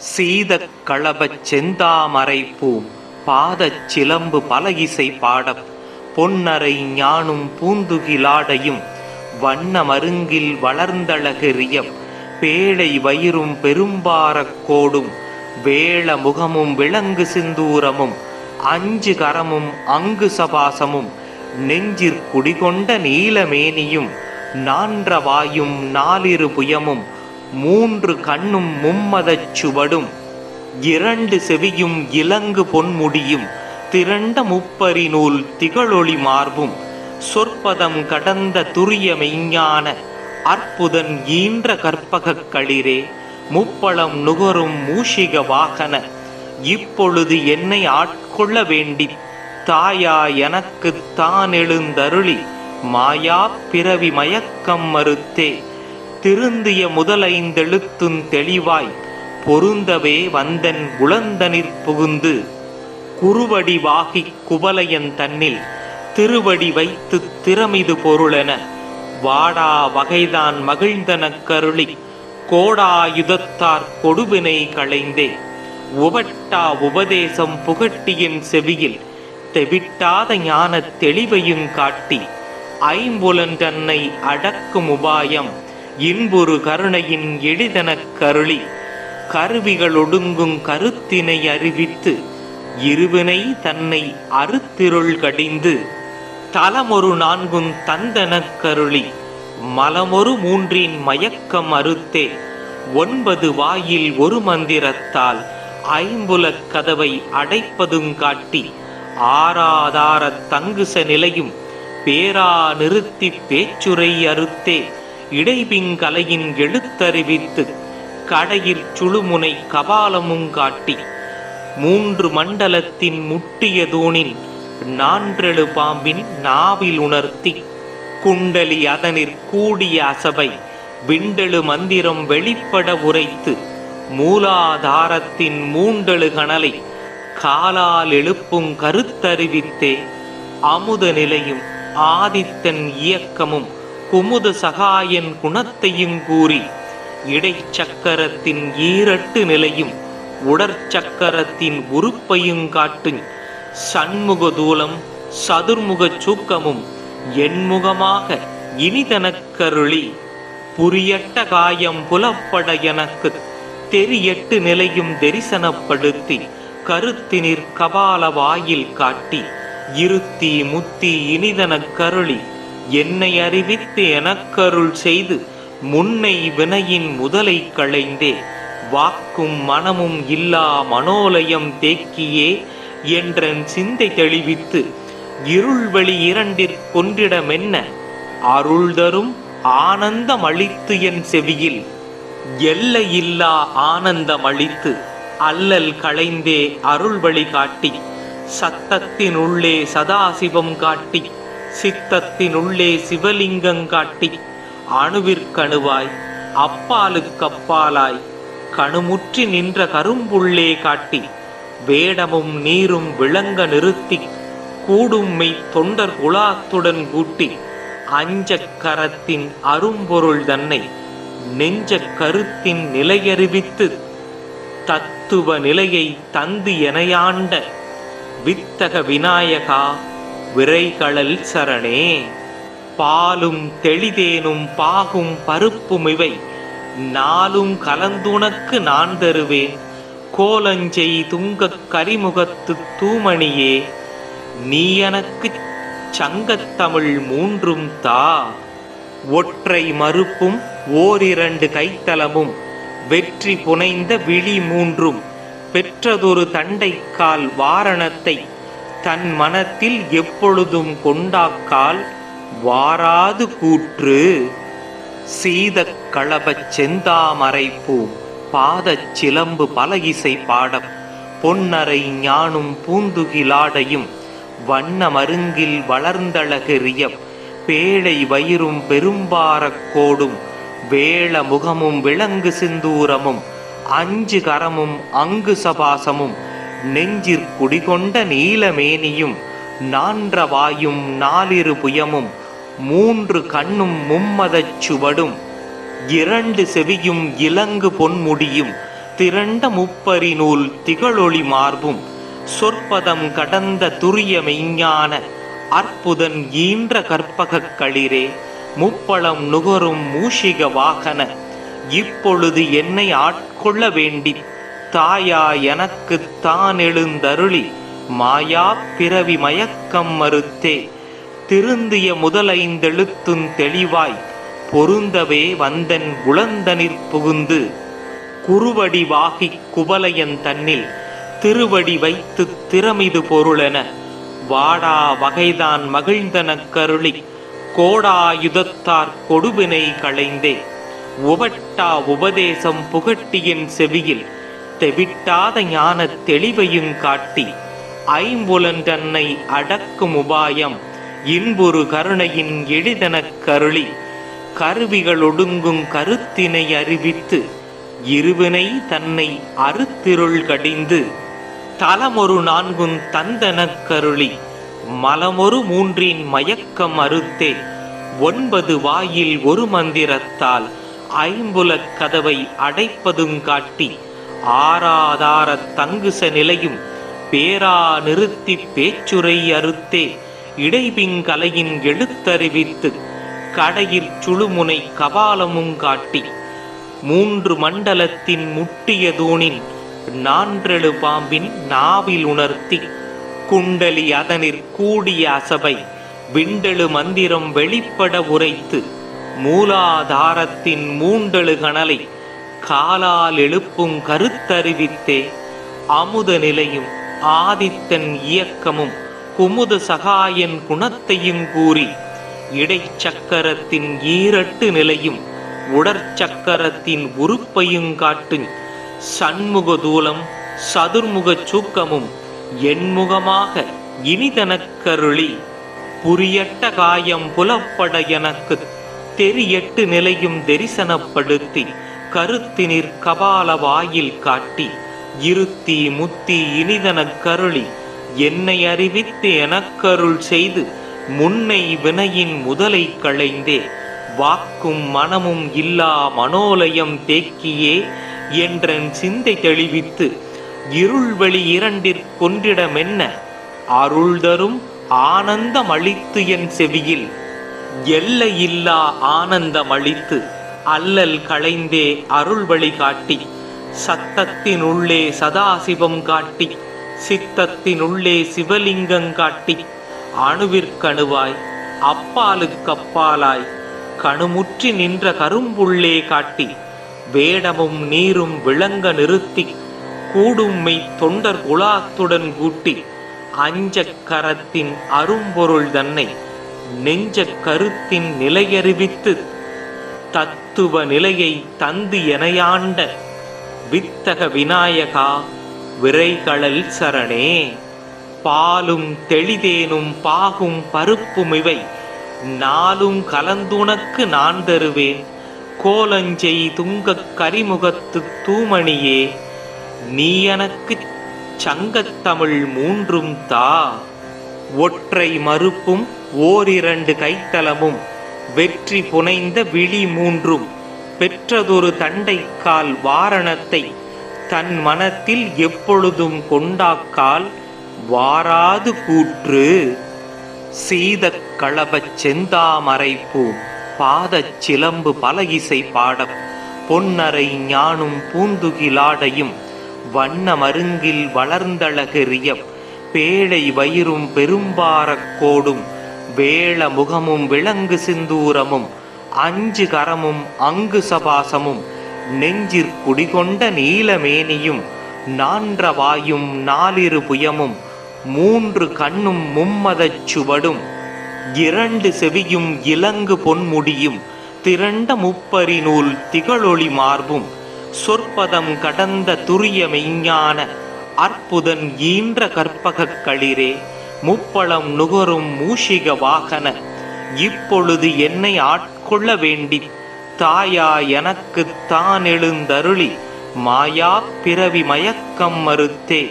சீதக் களபச் செந்தாமரைப்பூம் பாதச் சிலம்பு பலஇசை பாடப் பொன்னரை ஞானும் பூந்துகிலாடையும் வண்ண மருங்கில் வளர்ந்தழகெறியப் பேழை வயிறும் பெரும்பாரக் கோடும் வேள முகமும் விளங்கு சிந்தூரமும் அஞ்சு கரமும் அங்கு சபாசமும் நெஞ்சிற் குடிகொண்ட நீலமேனியும் நான்ற வாயும் நாலிரு புயமும் மூன்று கண்ணும் மும்மதச் சுவடும் இரண்டு செவியும் இலங்கு பொன்முடியும் திரண்ட முப்பரி நூல் திகழொளி மார்பும் சொற்பதம் கடந்த துரிய மெய்ஞான அற்புதன் ஈன்ற கற்பகக் களிரே முப்பளம் நுகரும் மூஷிக வாகன இப்பொழுது என்னை ஆட்கொள்ள வேண்டி தாயா எனக்குத் தான் எழுந்தருளி மாயா பிறவி மயக்கம் மறுத்தே திருந்திய முதலைந்தெழுத்தும் தெளிவாய் பொருந்தவே வந்தன் உளந்தனிற் புகுந்து குறுவடி வாகிக் குவலயன் தன்னில் திருவடி வைத்து திறமிது பொருளென வாடா வகைதான் மகிழ்ந்தனக் கருளி கோடாயுதத்தார் கொடுவினை களைந்தே உவட்டா உபதேசம் புகட்டியின் செவியில் தெவிட்டாத ஞானத் தெளிவையும் காட்டி ஐம்புலன் தன்னை அடக்கும் உபாயம் இன்புறு கருணையின் எளிதனக் கருளி கருவிகள் ஒடுங்கும் கருத்தினை அறிவித்து இருவினை தன்னை அறுத்திருள் கடிந்து தலமொரு நான்கும் தந்தனக் கருளி மலமொரு மூன்றின் மயக்கம் அறுத்தே 9 வாயில் ஒரு மந்திரத்தால் ஐம்புலக் கதவை அடைப்பதும் காட்டி ஆராதாரத் தங்குச நிலையும் பேரா நிறுத்தி பேச்சுரை அறுத்தே இடைபிங்கலையின் எழுத்தறிவித்து கடையிற் சுழுமுனை கபாலமும் காட்டி 3 மண்டலத்தின் முட்டிய தூணின் நான்றெழு பாம்பின் நாவில் உணர்த்தி குண்டலி அதனிற் கூடிய அசபை விண்டெழு மந்திரம் வெளிப்பட உரைத்து மூலாதாரத்தின் மூண்டெழு கணலை காலால் எழுப்பும் கருத்தறிவித்தே அமுத நிலையும் ஆதித்தன் இயக்கமும் குமுத சகாயன் குணத்தையும் கூறி இடைச்சக்கரத்தின் ஈரட்டு நிலையும் உடற்சக்கரத்தின் உறுப்பையும் காட்டு சண்முக தூலம் சதுர்முகச் சூக்கமும் எண்முகமாக இனிதனக் கருளி புரியட்ட காயம் புலப்பட எனக்கு தெரியட்டு நிலையும் தரிசனப்படுத்தி கருத்தினிற் கபால வாயில் காட்டி இருத்தி முத்தி இனிதனக் கருளி என்னை அறிவித்து எனக்கருள் செய்து முன்னை வினையின் முதலை களைந்தே வாக்கும் மனமும் இல்லா மனோலயம் தேக்கியே என்றன் சிந்தை தெளிவித்து இருள்வெளி இரண்டிற் கொன்றிடமென்ன அருள் தரும் ஆனந்தம் அளித்து என் செவியில் எல்லையில்லா ஆனந்தம் அளித்து அல்லல் களைந்தே அருள்வழி காட்டி சத்தத்தின் உள்ளே சதாசிவம் காட்டி சித்தத்தின் உள்ளே சிவலிங்கம் காட்டி அணுவிற்கணுவாய் அப்பாலுக்கப்பாலாய் கணுமுற்றி நின்ற கரும்புள்ளே காட்டி வேடமும் நீரும் விளங்க நிறுத்தி கூடும் மெய் தொண்டர் குலாத்துடன் கூட்டி அஞ்சக்கரத்தின் அரும்பொருள் தன்னை நெஞ்ச கருத்தின் நிலையறிவித்து தத்துவ நிலையை தந்து எனையாண்ட வித்தக விநாயகா விரைகளல் சரணே. பாலும் தெளிதேனும் பாகும் பருப்பும் இவை நாளும் கலந்துனக்கு நான் தருவேன் கோலஞ்செய் துங்கக் கரிமுகத்து தூமணியே நீ எனக்குச் சங்கத்தமிழ் மூன்றும் தா. ஒற்றை மறுப்பும் ஓரிரண்டு கைத்தலமும் வெற்றி புனைந்த விழி மூன்றும் பெற்றதொரு தண்டைக்கால் வாரணத்தை தன் மனத்தில் எப்பொழுதும் கொண்டாக்கால் வாராது கூற்று. சீதக் களபச் செந்தாமரைப்பூம் பாதச் சிலம்பு பலஇசை பாடப் பொன்னரை ஞானும் பூந்துகிலாடையும் வண்ண மருங்கில் வளர்ந்தழகெறியப் பேழை வயிறும் பெரும்பாரக் கோடும் வேள முகமும் விளங்கு சிந்தூரமும் அஞ்சு கரமும் அங்கு சபாசமும் நெஞ்சிற் குடிகொண்ட நீலமேனியும் நான்ற வாயும் நாலிரு புயமும் மூன்று கண்ணும் மும்மதச் சுவடும் இரண்டு செவியும் இலங்கு பொன்முடியும் திரண்ட முப்பரி நூல் திகழொளி மார்பும் சொற்பதம் கடந்த துரிய மெய்ஞான அற்புதன் ஈன்ற கற்பகக் களிரே முப்பளம் நுகரும் மூஷிக வாகன இப்பொழுது என்னை ஆட்கொள்ள வேண்டி தாயா எனக்கு தான் எழுந்தருளி மாயா பிறவி மயக்கம் மறுத்தே திருந்திய முதலைந்தெழுத்தும் தெளிவாய் பொருந்தவே வந்தன் உளந்தனிற் புகுந்து குறுவடி வாகி குவலயன் தன்னில் திருவடி வைத்து திறமிது பொருளென வாடா வகைதான் மகிழ்ந்தனக் கருளி கோடாயுதத்தார் கொடுவினை களைந்தே உவட்டா உபதேசம் புகட்டியின் செவியில் தெவிட்டாத ஞான தெளிவையும் காட்டி ஐம்புலன் தன்னை அடக்கும் உபாயம் இன்புறு கருணையின் எளிதனக் கருளி கருவிகள் ஒடுங்கும் கருத்தினை அறிவித்து இருவினை தன்னை அறுத்திருள் கடிந்து தலமொரு நான்குன் தந்தனக் கருளி மலமொரு மூன்றின் மயக்கம் அறுத்தே 9 வாயில் ஒரு மந்திரத்தால் ஐம்புலக் கதவை அடைப்பதும் காட்டி ஆராதாரத் தங்குச நிலையும் பேரா நிறுத்தி பேச்சுரை அறுத்தே இடைபிங்கலையின் எழுத்தறிவித்து கடையிற் சுழுமுனை கபாலமும் காட்டி 3 மண்டலத்தின் முட்டிய தூணின் 4 பாம்பின் நாவில் உணர்த்தி குண்டலி அதனிற் கூடிய அசபை விண்டெழு மந்திரம் வெளிப்பட உரைத்து மூலாதாரத்தின் 3 கணலை காலால் எழுப்பும் கருத்தறிவித்தே அமுத நிலையும் ஆதித்தன் இயக்கமும் குமுத சகாயன் குணத்தையும் கூறி இடைச்சக்கரத்தின் 2 நிலையும் உடற்சக்கரத்தின் உறுப்பையும் காட்டு சண்முக தூலம் சதுர்முக சூக்கமும் எண்முகமாக இனிதனக்கருளி புரியட்ட காயம் புலப்பட எனக்கு தெரியட்டு நிலையும் தரிசனப்படுத்தி கருத்தினிற் கபால வாயில் காட்டி இருத்தி முத்தி இனிதனக் கருளி என்னை அறிவித்து எனக்கருள் செய்து முன்னை வினையின் முதலை களைந்தே வாக்கும் மனமும் இல்லா மனோலயம் தேக்கியே என்றன் சிந்தை தெளிவித்து இருள்வெளி 2 கொன்றிடமென்ன அருள் தரும் ஆனந்தமளித்து என் செவியில் எல்லையில்லா ஆனந்தமளித்து அல்லல் களைந்தே அருள் வழி காட்டி சத்தத்தினுள்ளே சதாசிவம் காட்டி சித்தத்தினுள்ளே சிவலிங்கம் காட்டி அணுவிற்கணுவாய் அப்பாலுக்கப்பாலாய் கணுமுற்றி நின்ற கரும்புள்ளே காட்டி வேடமும் நீரும் விளங்க நிறுத்தி கூடும்மை தொண்டர் குலாத்துடன் கூட்டி அஞ்சக் கரத்தின் அரும்பொருள் தன்னை நெஞ்சக் கருத்தின் நிலையறிவித்து தத்துவ நிலையை தந்து எனையாண்ட வித்தக விநாயகா விரைகளல் சரணே. பாலும் தெளிதேனும் பாகும் பருப்புமிவை நாளும் கலந்துனக்கு நான் தருவேன். கோலஞ்செய் துங்கக் கரிமுகத்து தூமணியே நீ எனக்குச் சங்கத்தமிழ் 3 தா. ஒற்றை மறுப்பும் 2 கைத்தலமும் வெற்றி புனைந்த விழி 3 பெற்றதொரு தண்டைக்கால் வாரணத்தை தன் மனத்தில் எப்பொழுதும் கொண்டாக்கால் வாராது கூற்று. சீதக் களபச் செந்தாமரைப்பூ பாதச் சிலம்பு பல இசை பாடப் பொன்னரை ஞானும் பூந்துகிலாடையும் வண்ண மருங்கில் வளர்ந்தழகெறிய பேழை வயிறும் பெரும்பாரக் கோடும் வேள முகமும் விலங்கு சிந்தூரமும் 5 கரமும் அங்கு சபாசமும் நெஞ்சிற் குடிகொண்ட நீலமேனியும் 4 வாயும் 4 புயமும் 3 கண்ணும் மும்மதச் சுவடும் 2 செவியும் இலங்கு பொன்முடியும் திரண்ட முப்பரி நூல் திகழொளி மார்பும் சொற்பதம் கடந்த துரிய மெய்ஞான அற்புதன் ஈன்ற கற்பகக் களிரே முப்பளம் நுகரும் மூஷிக வாகன இப்பொழுது என்னை ஆட்கொள்ள வேண்டி தாயா எனக்கு தான் எழுந்தருளி மாயா பிறவி மயக்கம் மறுத்தே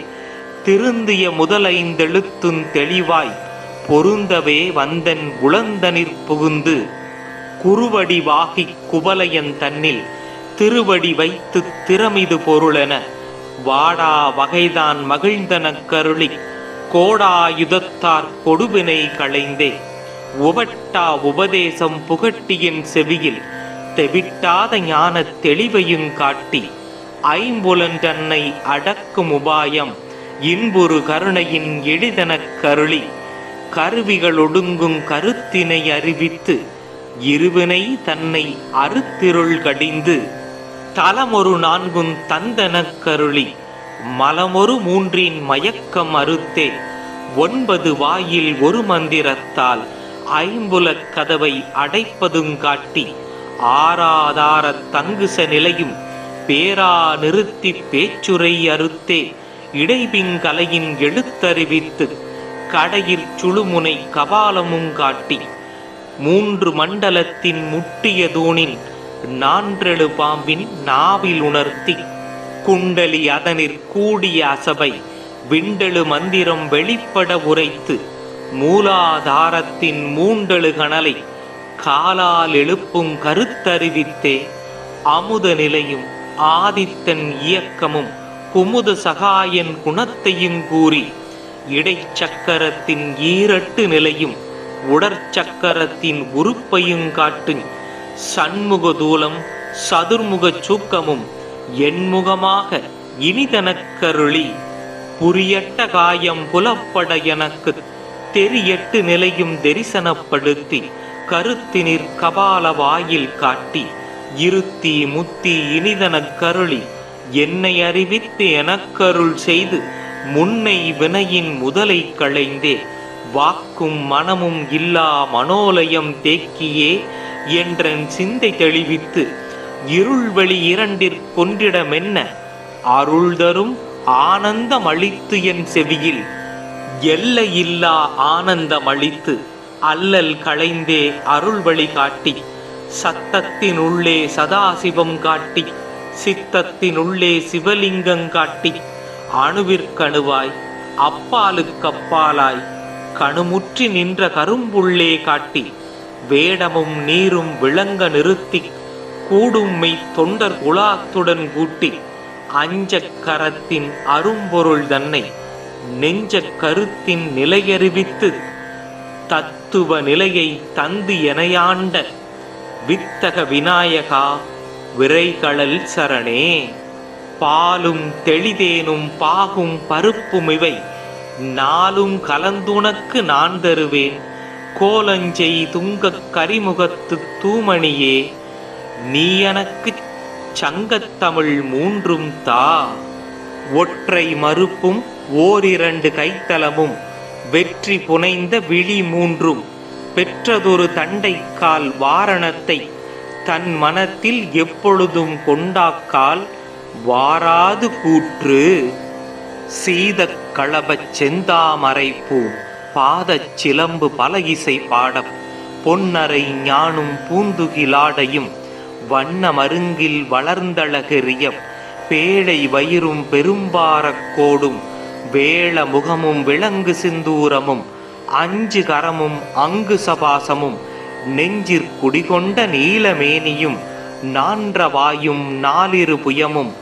திருந்திய முதலைந்தெழுத்தும் தெளிவாய் பொருந்தவே வந்தன் உளந்தனிற் புகுந்து குறுவடி வாகி குவலயன் தன்னில் திருவடி வைத்து திறமிது பொருளென வாடா வகைதான் மகிழ்ந்தனக் கருளி கோடாயுதத்தார் கொடுவினை களைந்தே உவட்டா உபதேசம் புகட்டியின் செவியில் தெவிட்டாத ஞான தெளிவையும் காட்டி ஐம்புலன் தன்னை அடக்கும் உபாயம் இன்புறு கருணையின் எளிதனக் கருளி கருவிகள் ஒடுங்கும் கருத்தினை அறிவித்து இருவினை தன்னை அறுத்திருள் கடிந்து தலமொரு நான்கும் தந்தனக் கருளி மலமொரு மூன்றின் மயக்கம் அறுத்தே 9 வாயில் ஒரு மந்திரத்தால் ஐம்புலக் கதவை அடைப்பதும் காட்டி ஆராதார தங்குச நிலையும் பேரா நிறுத்தி பேச்சுரை அறுத்தே இடைபிங்கலையின் எழுத்தறிவித்து கடையிற் சுழுமுனை கபாலமும் காட்டி 3 மண்டலத்தின் முட்டிய தூணின் 4 பாம்பின் நாவில் உணர்த்தி குண்டலி அதனிற் கூடிய அசபை விண்டெழு மந்திரம் வெளிப்பட உரைத்து மூலாதாரத்தின் 3 கணலை காலால் எழுப்பும் கருத்தறிவித்தே அமுத நிலையும் ஆதித்தன் இயக்கமும் குமுத சகாயன் குணத்தையும் கூறி இடைச்சக்கரத்தின் 2 நிலையும் உடற்சக்கரத்தின் உறுப்பையும் காட்டு சண்முக தூலம் சதுர்முக சூக்கமும் எண்முகமாக இனிதனக் கருளி புரியட்ட காயம் புலப்பட எனக்கு தெரியட்டு நிலையும் தரிசனப்படுத்தி கருத்தினிற் கபால வாயில் காட்டி இருத்தி முத்தி இனிதனக் கருளி என்னை அறிவித்து எனக்கருள் செய்து முன்னை வினையின் முதலை களைந்தே வாக்கும் மனமும் இல்லா மனோலயம் தேக்கியே என்றன் சிந்தை தெளிவித்து இருள்வெளி 2 கொண்டிடமென்ன அருள் தரும் ஆனந்தம் அளித்து என் செவியில் எல்லையில்லா ஆனந்தம் அளித்து அல்லல் களைந்தே அருள் வழி காட்டி சத்தத்தினுள்ளே சதாசிவம் காட்டி சித்தத்தினுள்ளே சிவலிங்கம் காட்டி அணுவிற்கணுவாய் அப்பாலுக்கப்பாலாய் கணுமுற்றி நின்ற கரும்புள்ளே காட்டி வேடமும் நீரும் விளங்க நிறுத்தி கூடும்மை தொண்டர் குலாத்துடன் கூட்டி அஞ்சக் கரத்தின் அரும்பொருள் தன்னை நெஞ்சக் கருத்தின் நிலையறிவித்து தத்துவ நிலையை தந்து எனையாண்ட வித்தக விநாயகா விரைகளல் சரணே. பாலும் தெளிதேனும் பாகும் பருப்புமிவை நாளும் கலந்துனக்கு நான் தருவேன். கோலஞ்செய் துங்கக் கரிமுகத்து தூமணியே நீ எனக்குச் சங்கத்தமிழ் 3 தா. ஒற்றை மறுப்பும் 2 கைத்தலமும் வெற்றி புனைந்த விழி 3 பெற்றதொரு தண்டைக்கால் வாரணத்தை தன் மனத்தில் எப்பொழுதும் கொண்டாக்கால் வாராது கூற்று. சீதக் களபச் செந்தாமரை பூ பாதச் சிலம்பு பல இசை பாடப் பொன்னரை ஞானும் பூந்துகிலாடையும் வண்ண மருங்கில் வளர்ந்தழகெறிய பேழை வயிறும் பெரும்பாரக் கோடும் வேள முகமும் விலங்கு சிந்தூரமும் 5 கரமும் அங்கு சபாசமும் நெஞ்சிற் குடிகொண்ட நீலமேனியும் 4 வாயும் 4 புயமும்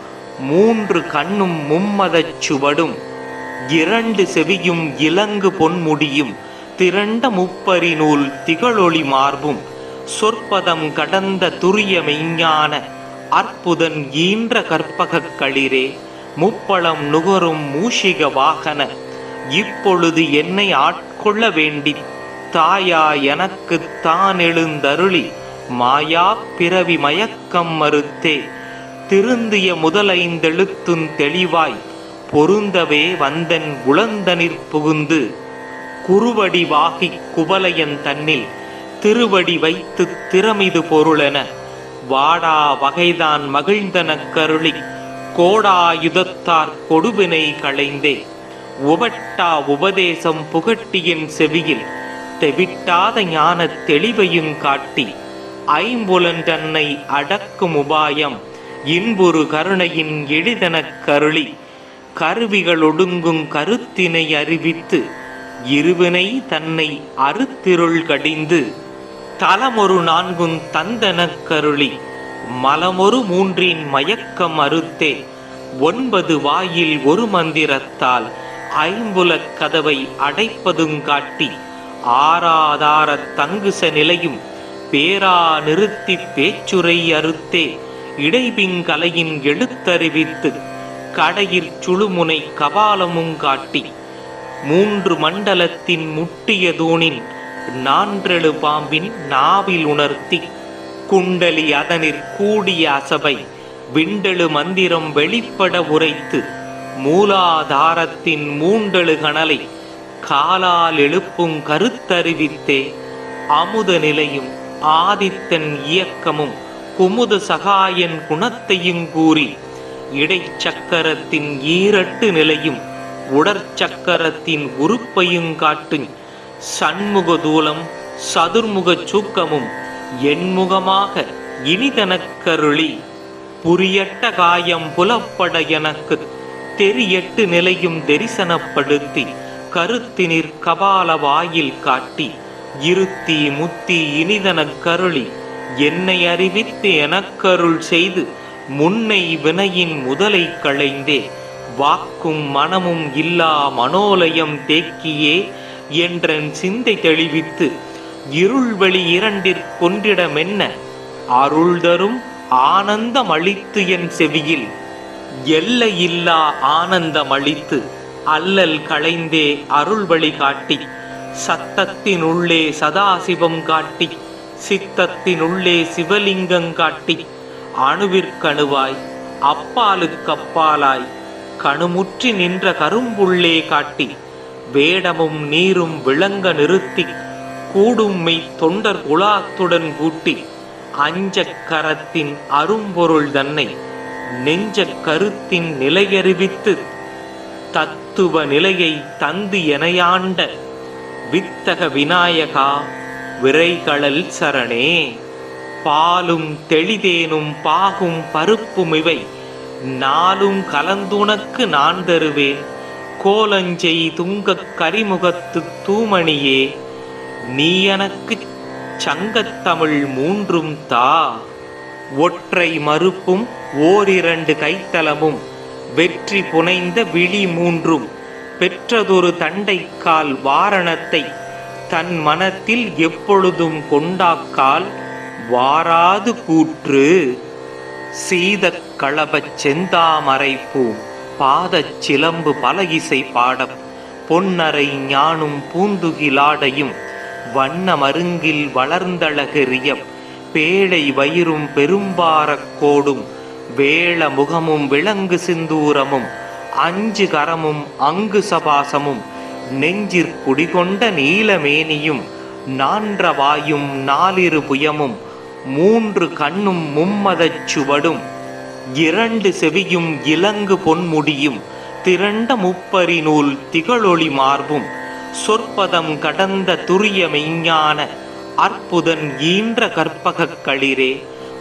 3 கண்ணும் மும்மதச் சுவடும் 2 செவியும் இலங்கு பொன்முடியும் திரண்ட முப்பரி நூல் திகழொளி மார்பும் சொற்பதம் கடந்த துரிய மெய்ஞான அற்புதன் ஈன்ற கற்பகக் களிரே முப்பளம் நுகரும் மூஷிக வாகன இப்பொழுது என்னை ஆட்கொள்ள வேண்டி தாயா எனக்கு தான் எழுந்தருளி மாயா பிறவி மயக்கம் மறுத்தே திருந்திய முதலைந்தெழுத்தும் தெளிவாய் பொருந்தவே வந்தன் உளந்தனிற் புகுந்து குருவடி வாகிக் குவலையன் தன்னில் திருவடி வைத்து திறமிது பொருளென வாடா வகைதான் மகிழ்ந்தனக் கருளி கோடாயுதத்தார் கொடுவினை களைந்தே உவட்டா உபதேசம் புகட்டியின் செவியில் தெவிட்டாத ஞான தெளிவையும் காட்டி ஐம்புலன் தன்னை அடக்கும் உபாயம் இன்புறு கருணையின் எளிதனக் கருளி கருவிகள் ஒடுங்கும் கருத்தினை அறிவித்து இருவினை தன்னை அறுத்திருள் கடிந்து தலமொரு 4 தந்தனக் கருளி மலமொரு மூன்றின் மயக்கம் அறுத்தே 9 வாயில் ஒரு மந்திரத்தால் ஐம்புலக் கதவை அடைப்பதுங்காட்டி ஆராதாரத் தங்குச நிலையும் பேரா நிறுத்தி பேச்சுரை அறுத்தே இடைபிங்கலையின் எழுத்தறிவித்து கடையிற் சுழுமுனை கபாலமுங் காட்டி 3 மண்டலத்தின் முட்டிய தூணின் 4 பாம்பின் நாவில் உணர்த்தி குண்டலி அதனிற் கூடிய அசபை விண்டெழு மந்திரம் வெளிப்பட உரைத்து மூலாதாரத்தின் 3 கணலை காலால் எழுப்பும் கருத்தறிவித்தே அமுத நிலையும் ஆதித்தன் இயக்கமும் குமுத சகாயன் குணத்தையும் கூறி இடைச்சக்கரத்தின் 2 நிலையும் உடற்சக்கரத்தின் உறுப்பையும் காட்டு சண்முக தூலம் சதுர்முக சூக்கமும் எண்முகமாக இனிதனக்கருளி புரியட்ட காயம் புலப்பட எனக்கு தெரியட்டு நிலையும் தரிசனப்படுத்தி கருத்தினிற் கபால வாயில் காட்டி இருத்தி முத்தி இனிதனக்கருளி என்னை அறிவித்து எனக்கருள் செய்து முன்னை வினையின் முதலை களைந்தே வாக்கும் மனமும் இல்லா மனோலயம் தேக்கியே என்றன் சிந்தை தெளிவித்து இருள்வெளி 2 கொன்றிடமென்ன அருள் தரும் ஆனந்தம் அளித்து என் செவியில் எல்லையில்லா ஆனந்தம் அளித்து அல்லல் களைந்தே அருள்வழி காட்டி சத்தத்தினுள்ளே சதாசிவம் காட்டி சித்தத்தினுள்ளே சிவலிங்கம் காட்டி அணுவிற்கணுவாய் அப்பாலுக்கப்பாலாய் கணுமுற்றி நின்ற கரும்புள்ளே காட்டி வேடமும் நீரும் விளங்க நிறுத்தி கூடும்மை தொண்டர் குலாத்துடன் கூட்டி அஞ்சக்கரத்தின் அரும்பொருள் தன்னை நெஞ்ச கருத்தின் நிலையறிவித்து தத்துவ நிலையை தந்து எனையாண்ட வித்தக விநாயகா விரைகளல் சரணே. பாலும் தெளிதேனும் பாகும் பருப்பும் இவை நாளும் கலந்துனக்கு நான் தருவேன். கோலஞ்செய் துங்கக் கரிமுகத்து தூமணியே நீ எனக்கு சங்கத்தமிழ் 3 தா. ஒற்றை மறுப்பும் 2 கைத்தலமும் வெற்றி புனைந்த விழி 3 பெற்றதொரு தண்டைக்கால் வாரணத்தை தன் மனத்தில் எப்பொழுதும் கொண்டாக்கால் வாராது கூற்று. சீதக் களபச் செந்தாமரைப்பூ பாதச் சிலம்பு பல இசை பாடப் பொன்னரை ஞானும் பூந்துகிலாடையும் வண்ண மருங்கில் வளர்ந்தழகெறிய பேழை வயிறும் பெரும்பாரக் கோடும் வேள முகமும் விலங்கு சிந்தூரமும் 5 கரமும் அங்கு சபாசமும் நெஞ்சிற் குடிகொண்ட நீலமேனியும் 4 வாயும் 4 புயமும் 3 கண்ணும் மும்மதச் சுவடும் 2 செவியும் இலங்கு பொன்முடியும் திரண்ட முப்பரி நூல் திகழொளி மார்பும் சொற்பதம் கடந்த துரிய மெய்ஞான அற்புதன் ஈன்ற கற்பகக் களிரே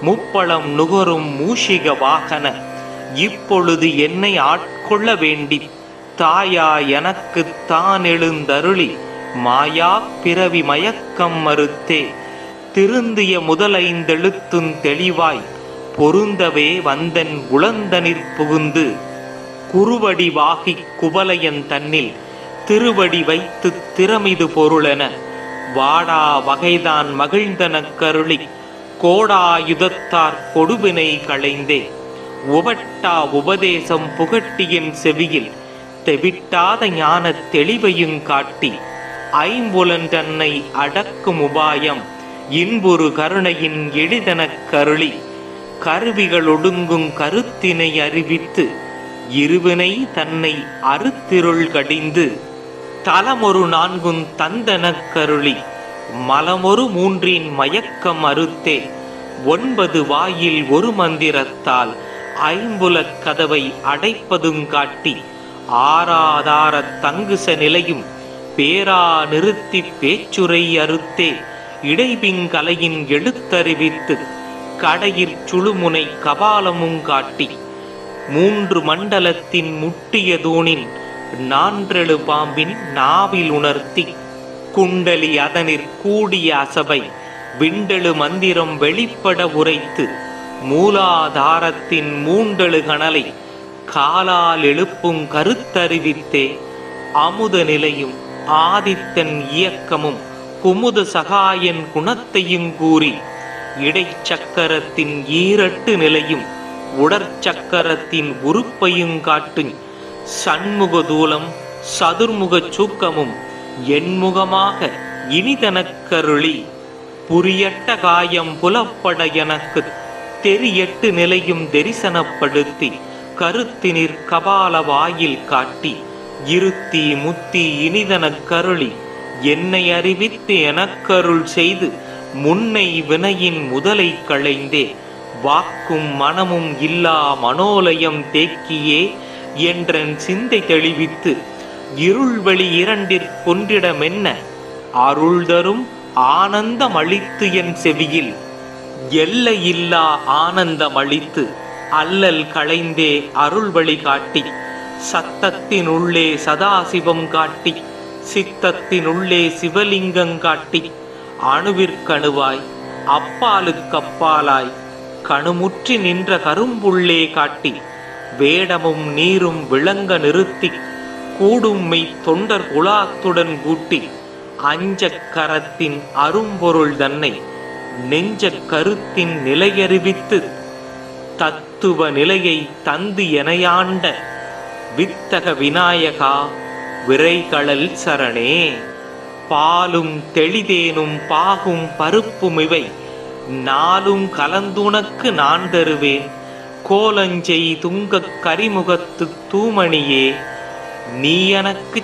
முப்பளம் நுகரும் மூஷிக வாகன இப்பொழுது என்னை ஆட்கொள்ள வேண்டி தாயா எனக்கு தான் எழுந்தருளி மாயா பிறவி மயக்கம் மறுத்தே திருந்திய முதலைந்தெழுத்தும் தெளிவாய் பொருந்தவே வந்தன் உளந்தனிற் புகுந்து குறுவடி வாகி குவலையன் தன்னில் திருவடி வைத்து திறமிது பொருளென வாடா வகைதான் மகிழ்ந்தனக் கருளி கோடாயுதத்தார் கொடுவினை களைந்தே உவட்டா உபதேசம் புகட்டியின் செவியில் தெவிட்டாத ஞான தெளிவையும் காட்டி ஐம்புலன் தன்னை அடக்கும் உபாயம் இன்புறு கருணையின் எளிதனக் கருளி கருவிகள் ஒடுங்கும் கருத்தினை அறிவித்து இருவினை தன்னை அறுத்திருள் கடிந்து தலமொரு 4 தந்தனக் கருளி மலமொரு 3 மயக்கம் அறுத்தே 9 வாயில் ஒரு மந்திரத்தால் ஐம்புலக் கதவை அடைப்பதும் காட்டி ஆராதாரத் தங்குச நிலையும் பேரா நிறுத்தி பேச்சுரை அறுத்தே இடைபிங்கலையின் எழுத்தறிவித்து கடையிற் சுழுமுனை கபாலமும் காட்டி 3 மண்டலத்தின் முட்டிய தூணின் 4 பாம்பின் நாவில் உணர்த்தி குண்டலி அதனிற் கூடிய அசபை விண்டெழு மந்திரம் வெளிப்பட உரைத்து மூலாதாரத்தின் மூண்டெழு கணலை காலால் எழுப்பும் கருத்தறிவித்தே அமுத நிலையும் ஆதித்தன் இயக்கமும் குமுத சகாயன் குணத்தையும் கூறி இடைச்சக்கரத்தின் ஈரட்டு நிலையும் உடற்சக்கரத்தின் உறுப்பையும் காட்டும் சண்முக தூலம் சதுர்முக சூக்கமும் என்முகமாக இனிதனக்கருளி புரியட்ட காயம் புலப்பட எனக்கு தெரியட்டு நிலையும் தரிசனப்படுத்தி கருத்தினிற் கபால வாயில் காட்டி இருத்தி முத்தி இனிதனக்கருளி என்னை அறிவித்து எனக்கருள் செய்து முன்னை வினையின் முதலை களைந்தே வாக்கும் மனமும் இல்லா மனோலயம் தேக்கியே என்றன் சிந்தை தெளிவித்து இருள்வெளி இரண்டிற்கொன்றிடமென்ன அருள் தரும் ஆனந்தம் அளித்து என் செவியில் எல்லையில்லா ஆனந்தம் அளித்து அல்லல் களைந்தே அருள் வழி காட்டி சத்தத்தினுள்ளே சதாசிவம் காட்டி சித்தத்தினுள்ளே சிவலிங்கம் காட்டி அணுவிற்கணுவாய் அப்பாலுக்கப்பாலாய் கணுமுற்றி நின்ற கரும்புள்ளே காட்டி வேடமும் நீரும் விளங்க நிறுத்தி கூடும்மை தொண்டர் குலாத்துடன் கூட்டி அஞ்சக் கரத்தின் அரும்பொருள் தன்னை நெஞ்ச கருத்தின் நிலையறிவித்து தத்துவ நிலையை தந்து எனையாண்ட வித்தக விநாயகா விரைகளல் சரணே. பாலும் தெளிதேனும் பாகும் பருப்பும் இவை நாளும் கலந்துனக்கு நான் தருவேன் கோலஞ்செய் துங்கக் கரிமுகத்து தூமணியே நீ எனக்கு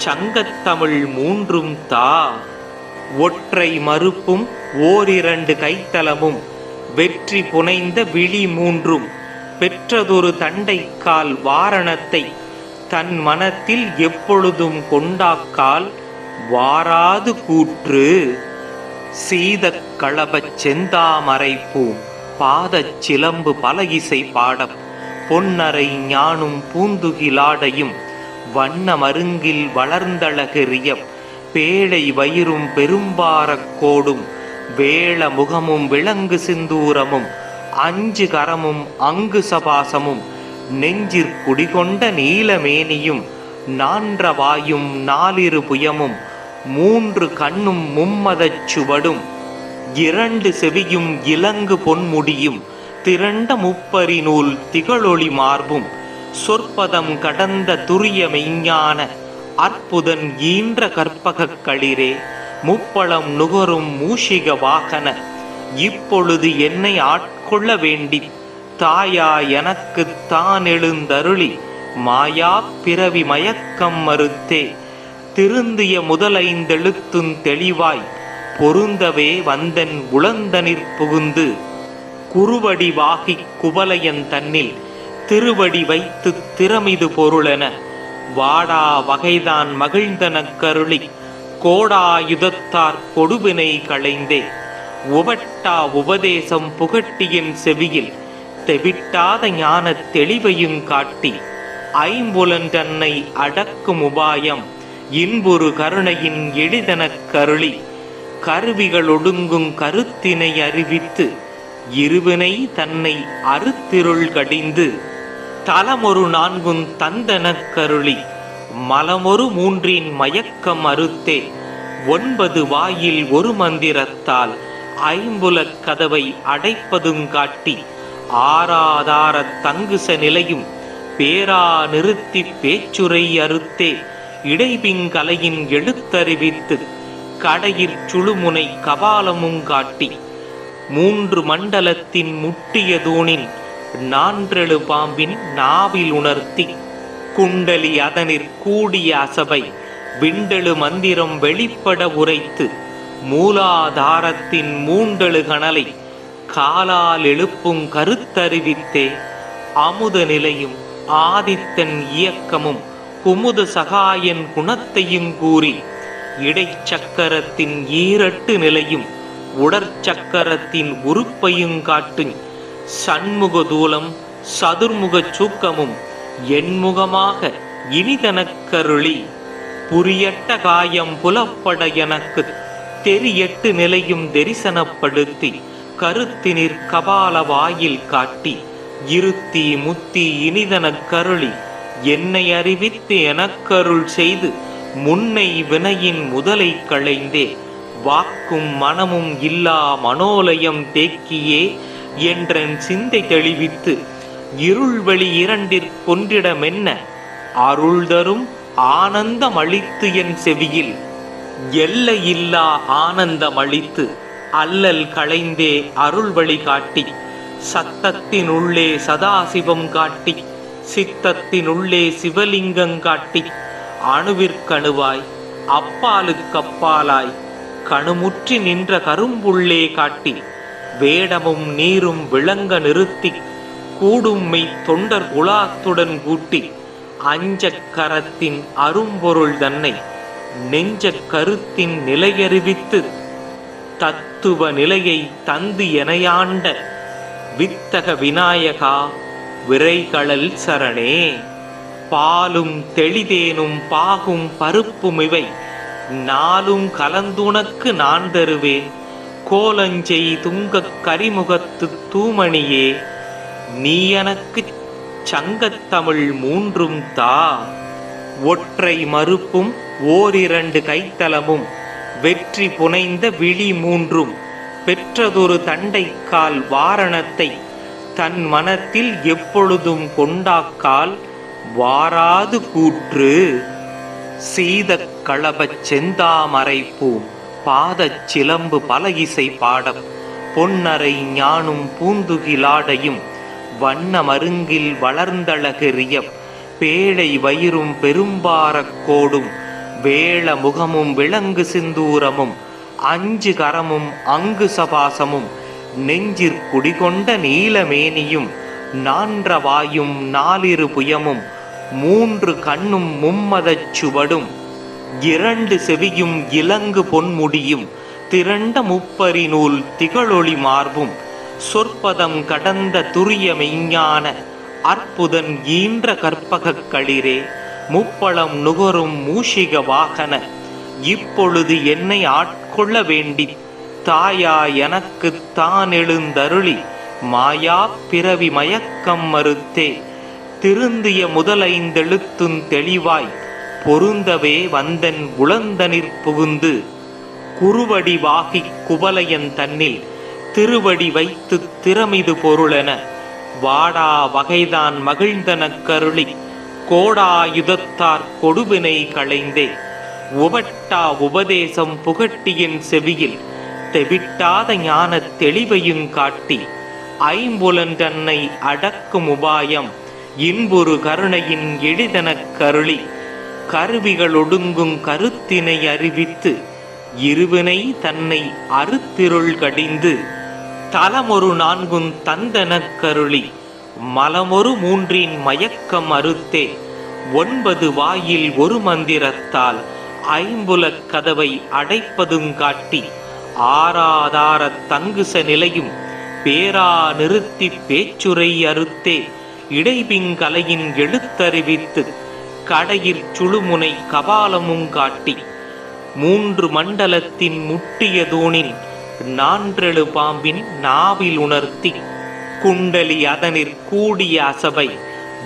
சங்கத்தமிழ் மூன்றும் தா. ஒற்றை மறுப்பும் ஓரிரண்டு கைத்தலமும் வெற்றி புனைந்த விழி மூன்றும் பெற்றதொரு தண்டைக்கால் வாரணத்தை தன் மனத்தில் எப்பொழுதும் கொண்டாக்கால் வாராது கூற்று. சீதக் களபச் செந்தாமரைப்பூ பாதச் சிலம்பு பல இசை பாடம் பொன்னரை ஞானும் பூந்துகிலாடையும் வண்ண மருங்கில் வளர்ந்தழகெறிய பேழை வயிறும் பெரும்பாரக் கோடும் வேள முகமும் விலங்கு சிந்தூரமும் அஞ்சு கரமும் அங்கு சபாசமும் நெஞ்சிற் குடிகொண்ட நீலமேனியும் நான்ற வாயும் நாலிரு புயமும் மூன்று கண்ணும் மும்மதச் சுவடும் இரண்டு செவியும் இலங்கு பொன்முடியும் திரண்ட முப்பரி நூல் திகழொளி மார்பும் சொற்பதம் கடந்த துரிய மெய்ஞான அற்புதன் ஈன்ற கற்பகக் களிரே முப்பளம் நுகரும் மூஷிக வாகன இப்பொழுது என்னை ஆட்கொள்ள வேண்டி தாயா எனக்கு தான் எழுந்தருளி மாயா பிறவி மயக்கம் மறுத்தே திருந்திய முதலைந்தெழுத்தும் தெளிவாய் பொருந்தவே வந்தன் உளந்தனிற் புகுந்து குறுவடி வாகிக் குவலையன் தன்னில் திருவடி வைத்து திறமிது பொருளென வாடா வகைதான் மகிழ்ந்தனக் கருளி கோடாயுதத்தார் கொடுவினை களைந்தே உவட்டா உபதேசம் புகட்டியின் செவியில் தெவிட்டாத ஞான தெளிவையும் காட்டி ஐம்புலன் தன்னை அடக்கும் உபாயம் இன்புறு கருணையின் எளிதனக் கருளி கருவிகள் ஒடுங்கும் கருத்தினை அறிவித்து இருவினை தன்னை அறுத்திருள் கடிந்து தலமொரு நான்கும் தந்தனக் கருளி மலமொரு மூன்றின் மயக்கம் அறுத்தே 9 வாயில் ஒரு மந்திரத்தால் ஐம்புலக் கதவை அடைப்பதும் காட்டி ஆராதார தங்குச நிலையும் பேரா நிறுத்தி பேச்சுரை அறுத்தே இடைபிங்கலையின் எழுத்தறிவித்து கடையிற் சுழுமுனை கபாலமும் காட்டி 3 மண்டலத்தின் முட்டிய தூணின் நான்றெழு பாம்பின் நாவில் உணர்த்தி குண்டலி அதனிற் கூடிய அசபை விண்டெழு மந்திரம் வெளிப்பட உரைத்து மூலாதாரத்தின் மூண்டெழு கணலை காலால் எழுப்பும் கருத்தறிவித்தே அமுத நிலையும் ஆதித்தன் இயக்கமும் குமுத சகாயன் குணத்தையும் கூறி இடைச்சக்கரத்தின் ஈரட்டு நிலையும் உடற்சக்கரத்தின் உறுப்பையும் காட்டும் சண்முக தூலம் சதுர்முக சூக்கமும் என்முகமாக இனிதனக்கருளி புரியட்ட காயம் புலப்பட எனக்கு தெரியட்டு நிலையும் தரிசனப்படுத்தி கருத்தினிற் கபால வாயில் காட்டி இருத்தி முத்தி இனிதனக் கருளி என்னை அறிவித்து எனக்கருள் செய்து முன்னை வினையின் முதலை களைந்தே வாக்கும் மனமும் இல்லா மனோலயம் தேக்கியே என்றன் சிந்தை தெளிவித்து இருள்வெளி இரண்டிற்கொன்றிடமென்ன அருள்தரும் ஆனந்தமளித்து என் செவியில் எல்லையில்லா ஆனந்தமளித்து அல்லல் களைந்தே அருள்வழி காட்டி சத்தத்தினுள்ளே சதாசிவம் காட்டி சித்தத்தினுள்ளே சிவலிங்கம் காட்டி அணுவிற்கணுவாய் அப்பாலுக்கப்பாலாய் கணுமுற்றி நின்ற கரும்புள்ளே காட்டி வேடமும் நீரும் விளங்க நிறுத்தி கூடும்மை தொண்டர் குலாத்துடன் கூட்டி அஞ்சக் கரத்தின் அரும்பொருள் தன்னை நெஞ்ச கருத்தின் நிலையறிவித்து தத்துவ நிலையை தந்து எனையாண்ட வித்தக விநாயகா விரைகளல் சரணே. பாலும் தெளிதேனும் பாகும் பருப்புமிவை நாளும் கலந்துனக்கு நான் தருவேன் கோலஞ்செய் துங்கக் கரிமுகத்து தூமணியே நீ எனக்கு சங்கத்தமிழ் மூன்றும் தா. ஒற்றை மறுப்பும் ஓரிரண்டு கைத்தலமும் வெற்றி புனைந்த விழி மூன்றும் பெற்றதொரு தண்டைக்கால் வாரணத்தை தன் மனத்தில் எப்பொழுதும் கொண்டாக்கால் வாராது கூற்று. சீதக் களபச் செந்தாமரைப்பூம் பாதச் சிலம்பு பல இசை பாடம் பொன்னரை ஞானும் பூந்துகிலாடையும் வண்ண மருங்கில் வளர்ந்தழகெறிய பேழை வயிறும் பெரும்பாரக் கோடும் வேள முகமும் விலங்கு சிந்தூரமும் அஞ்சு கரமும் அங்கு சபாசமும் நெஞ்சிற் குடிகொண்ட நீலமேனியும் நான்ற வாயும் நாலிரு புயமும் மூன்று கண்ணும் மும்மதச் சுவடும் இரண்டு செவியும் இலங்கு பொன்முடியும் திரண்ட முப்பரி நூல் திகழொளி மார்பும் சொற்பதம் கடந்த துரிய மெய்ஞான அற்புதன் ஈன்ற கற்பகக் களிரே முப்பளம் நுகரும் மூஷிக வாகன இப்பொழுது என்னை ஆட்கொள்ள வேண்டி தாயா எனக்கு தான் எழுந்தருளி மாயா பிறவி மயக்கம் மறுத்தே திருந்திய முதலைந்தெழுத்தும் தெளிவாய் பொருந்தவே வந்தன் உளந்தனிற் புகுந்து குருவடிவாகி குவலையன் தன்னில் திருவடி வைத்து திறமிது பொருளென வாடா வகைதான் மகிழ்ந்தனக் கருளி கோடாயுதத்தார் கொடுவினை களைந்தே உபட்டா உபதேசம் புகட்டியின் செவியில் தெவிட்டாத ஞான தெளிவையும் காட்டி ஐம்புலன் தன்னை அடக்கும் உபாயம் இன்புறு கருணையின் எளிதனக் கருளி கருவிகள் ஒடுங்கும் கருத்தினை அறிவித்து இருவினை தன்னை அறுத்திருள் கடிந்து தலமொரு நான்கும் தந்தனக் கருளி மலமொரு மூன்றின் மயக்கம் அறுத்தே 9 வாயில் ஒரு மந்திரத்தால் ஐம்புலக் கதவை அடைப்பதும் காட்டி ஆராதாரத் தங்குச நிலையும் பேரா நிறுத்தி பேச்சுரை அறுத்தே இடைபிங்கலையின் எழுத்தறிவித்து கடையிற் சுழுமுனை கபாலமும் காட்டி 3 மண்டலத்தின் முட்டிய தூணின் 4 பாம்பின் நாவில் உணர்த்தி குண்டலி அதனிற் கூடிய அசபை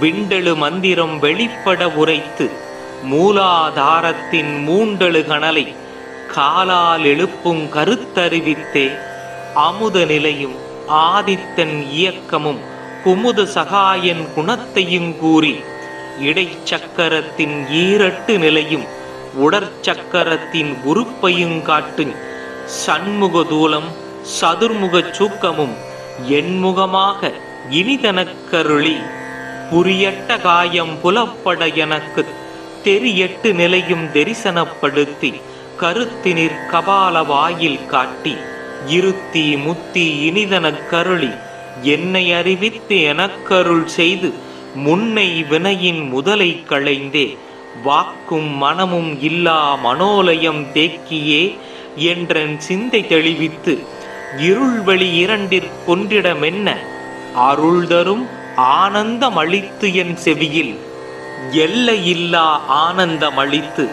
விண்டெழு மந்திரம் வெளிப்பட உரைத்து மூலாதாரத்தின் 3 கணலை காலால் எழுப்பும் கருத்தறிவித்தே அமுத நிலையும் ஆதித்தன் இயக்கமும் குமுத சகாயன் குணத்தையும் கூறி இடைச்சக்கரத்தின் 2 நிலையும் உடற்சக்கரத்தின் உறுப்பையும் காட்டு சண்முக தூலம் சதுர்முக சூக்கமும் என்முகமாக இனிதனக் கருளி புரியட்ட காயம் புலப்பட எனக்கு தெரியட்டு நிலையும் தரிசனப்படுத்தி கருத்தினிற் கபால வாயில் காட்டி இருத்தி முத்தி இனிதனக் கருளி என்னை அறிவித்து எனக்கருள் செய்து முன்னை வினையின் முதலை களைந்தே வாக்கும் மனமும் இல்லா மனோலயம் தேக்கியே என்றன் சிந்தை தெளிவித்து இருள்வெளி இரண்டிற்கொன்றிடமென்ன அருள்தரும் ஆனந்தமளித்து என் செவியில் எல்லையில்லா ஆனந்தமளித்து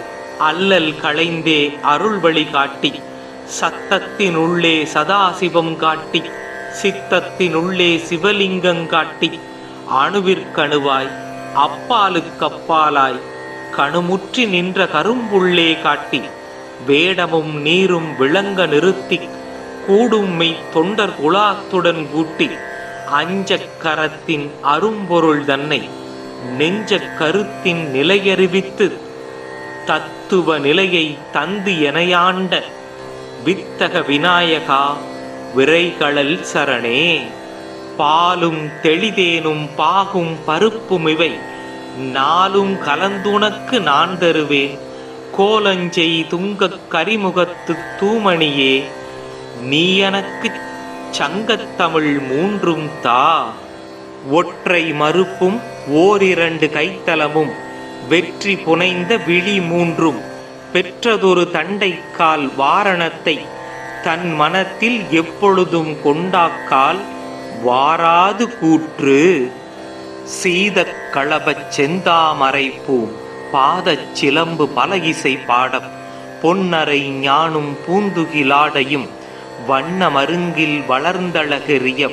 அல்லல் களைந்தே அருள்வழி காட்டி சத்தத்தினுள்ளே சதாசிவம் காட்டி சித்தத்தினுள்ளே சிவலிங்கங்காட்டி அணுவிற்கணுவாய் அப்பாலுக்கப்பாலாய் கணுமுற்றி நின்ற கரும்புள்ளே காட்டி வேடமும் நீரும் விளங்க நிறுத்தி கூடும் மெய் தொண்டர் குழாத்துடன் கூட்டி அஞ்சக் கரத்தின் அரும்பொருள் தன்னை நெஞ்சக் கருத்தின் நிலையறிவித்து தத்துவ நிலையை தந்து எனையாண்ட வித்தக விநாயகா விரைகளல் சரணே. பாலும் தெளிதேனும் பாகும் பருப்புமிவை நாளும் கலந்துனக்கு நான் தருவேன் கோலஞ்செய் துங்கக் கரிமுகத்து தூமணியே நீ எனக்குச் சங்கத்தமிழ் மூன்றும் தா. ஒற்றை மறுப்பும் ஓரிரண்டு கைத்தலமும் வெற்றி புனைந்த விழி மூன்றும் பெற்றதொரு தண்டைக்கால் வாரணத்தை தன் மனத்தில் எப்பொழுதும் கொண்டாக்கால் வாராது கூற்று. சீதக் களபச் செந்தாமரைப்பூம் பாதச் சிலம்பு பல இசை பாடப் பொன்னரை ஞானும் பூந்துகிலாடையும் வண்ண மருங்கில் வளர்ந்தழகெறிய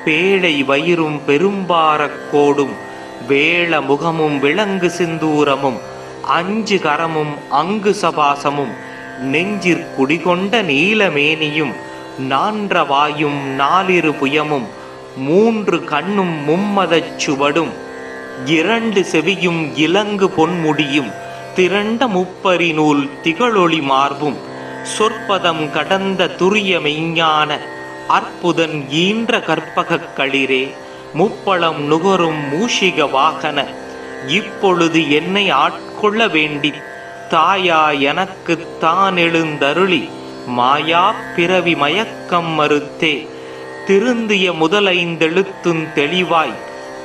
பேழை வயிறும் பெரும்பாரக் கோடும் வேள முகமும் விலங்கு சிந்தூரமும் அஞ்சு கரமும் அங்கு சபாசமும் நெஞ்சிற் குடிகொண்ட நீலமேனியும் நான்ற வாயும் நாலிரு புயமும் மூன்று கண்ணும் மும்மதச் சுவடும் இரண்டு செவியும் இலங்கு பொன்முடியும் திரண்ட முப்பரி நூல் திகழொளி மார்பும் சொற்பதம் கடந்த துரிய மெய்ஞான அற்புதன் ஈன்ற கற்பகக் களிரே முப்பளம் நுகரும் மூஷிக வாகன இப்பொழுது என்னை ஆட்கொள்ள வேண்டி தாயா எனக்கு தான் எழுந்தருளி மாயா பிறவி மயக்கம் மறுத்தே திருந்திய முதலைந்தெழுத்தும் தெளிவாய்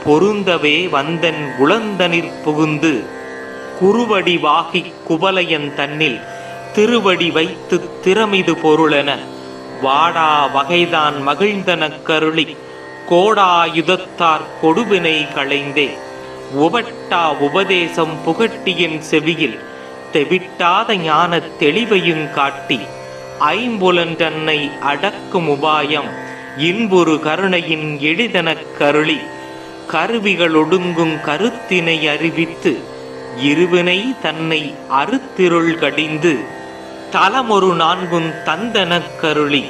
பொருந்தவே வந்தன் உளந்தனிற் புகுந்து குறுவடி வாகிக் குவலையன் தன்னில் திருவடி வைத்து திறமிது பொருளென வாடா வகைதான் மகிழ்ந்தனக் கருளி கோடாயுதத்தார் கொடுவினை களைந்தே உவட்டா உபதேசம் புகட்டியின் செவியில் தெவிட்டாத ஞானத் தெளிவையும் காட்டி ஐம்புலன் தன்னை அடக்கும் உபாயம் இன்புறு கருணையின் எளிதனக் கருளி கருவிகள் ஒடுங்கும் கருத்தினை அறிவித்து இருவினை தன்னை அறுத்திருள் கடிந்து தலமொரு நான்கும் தந்தனக் கருளி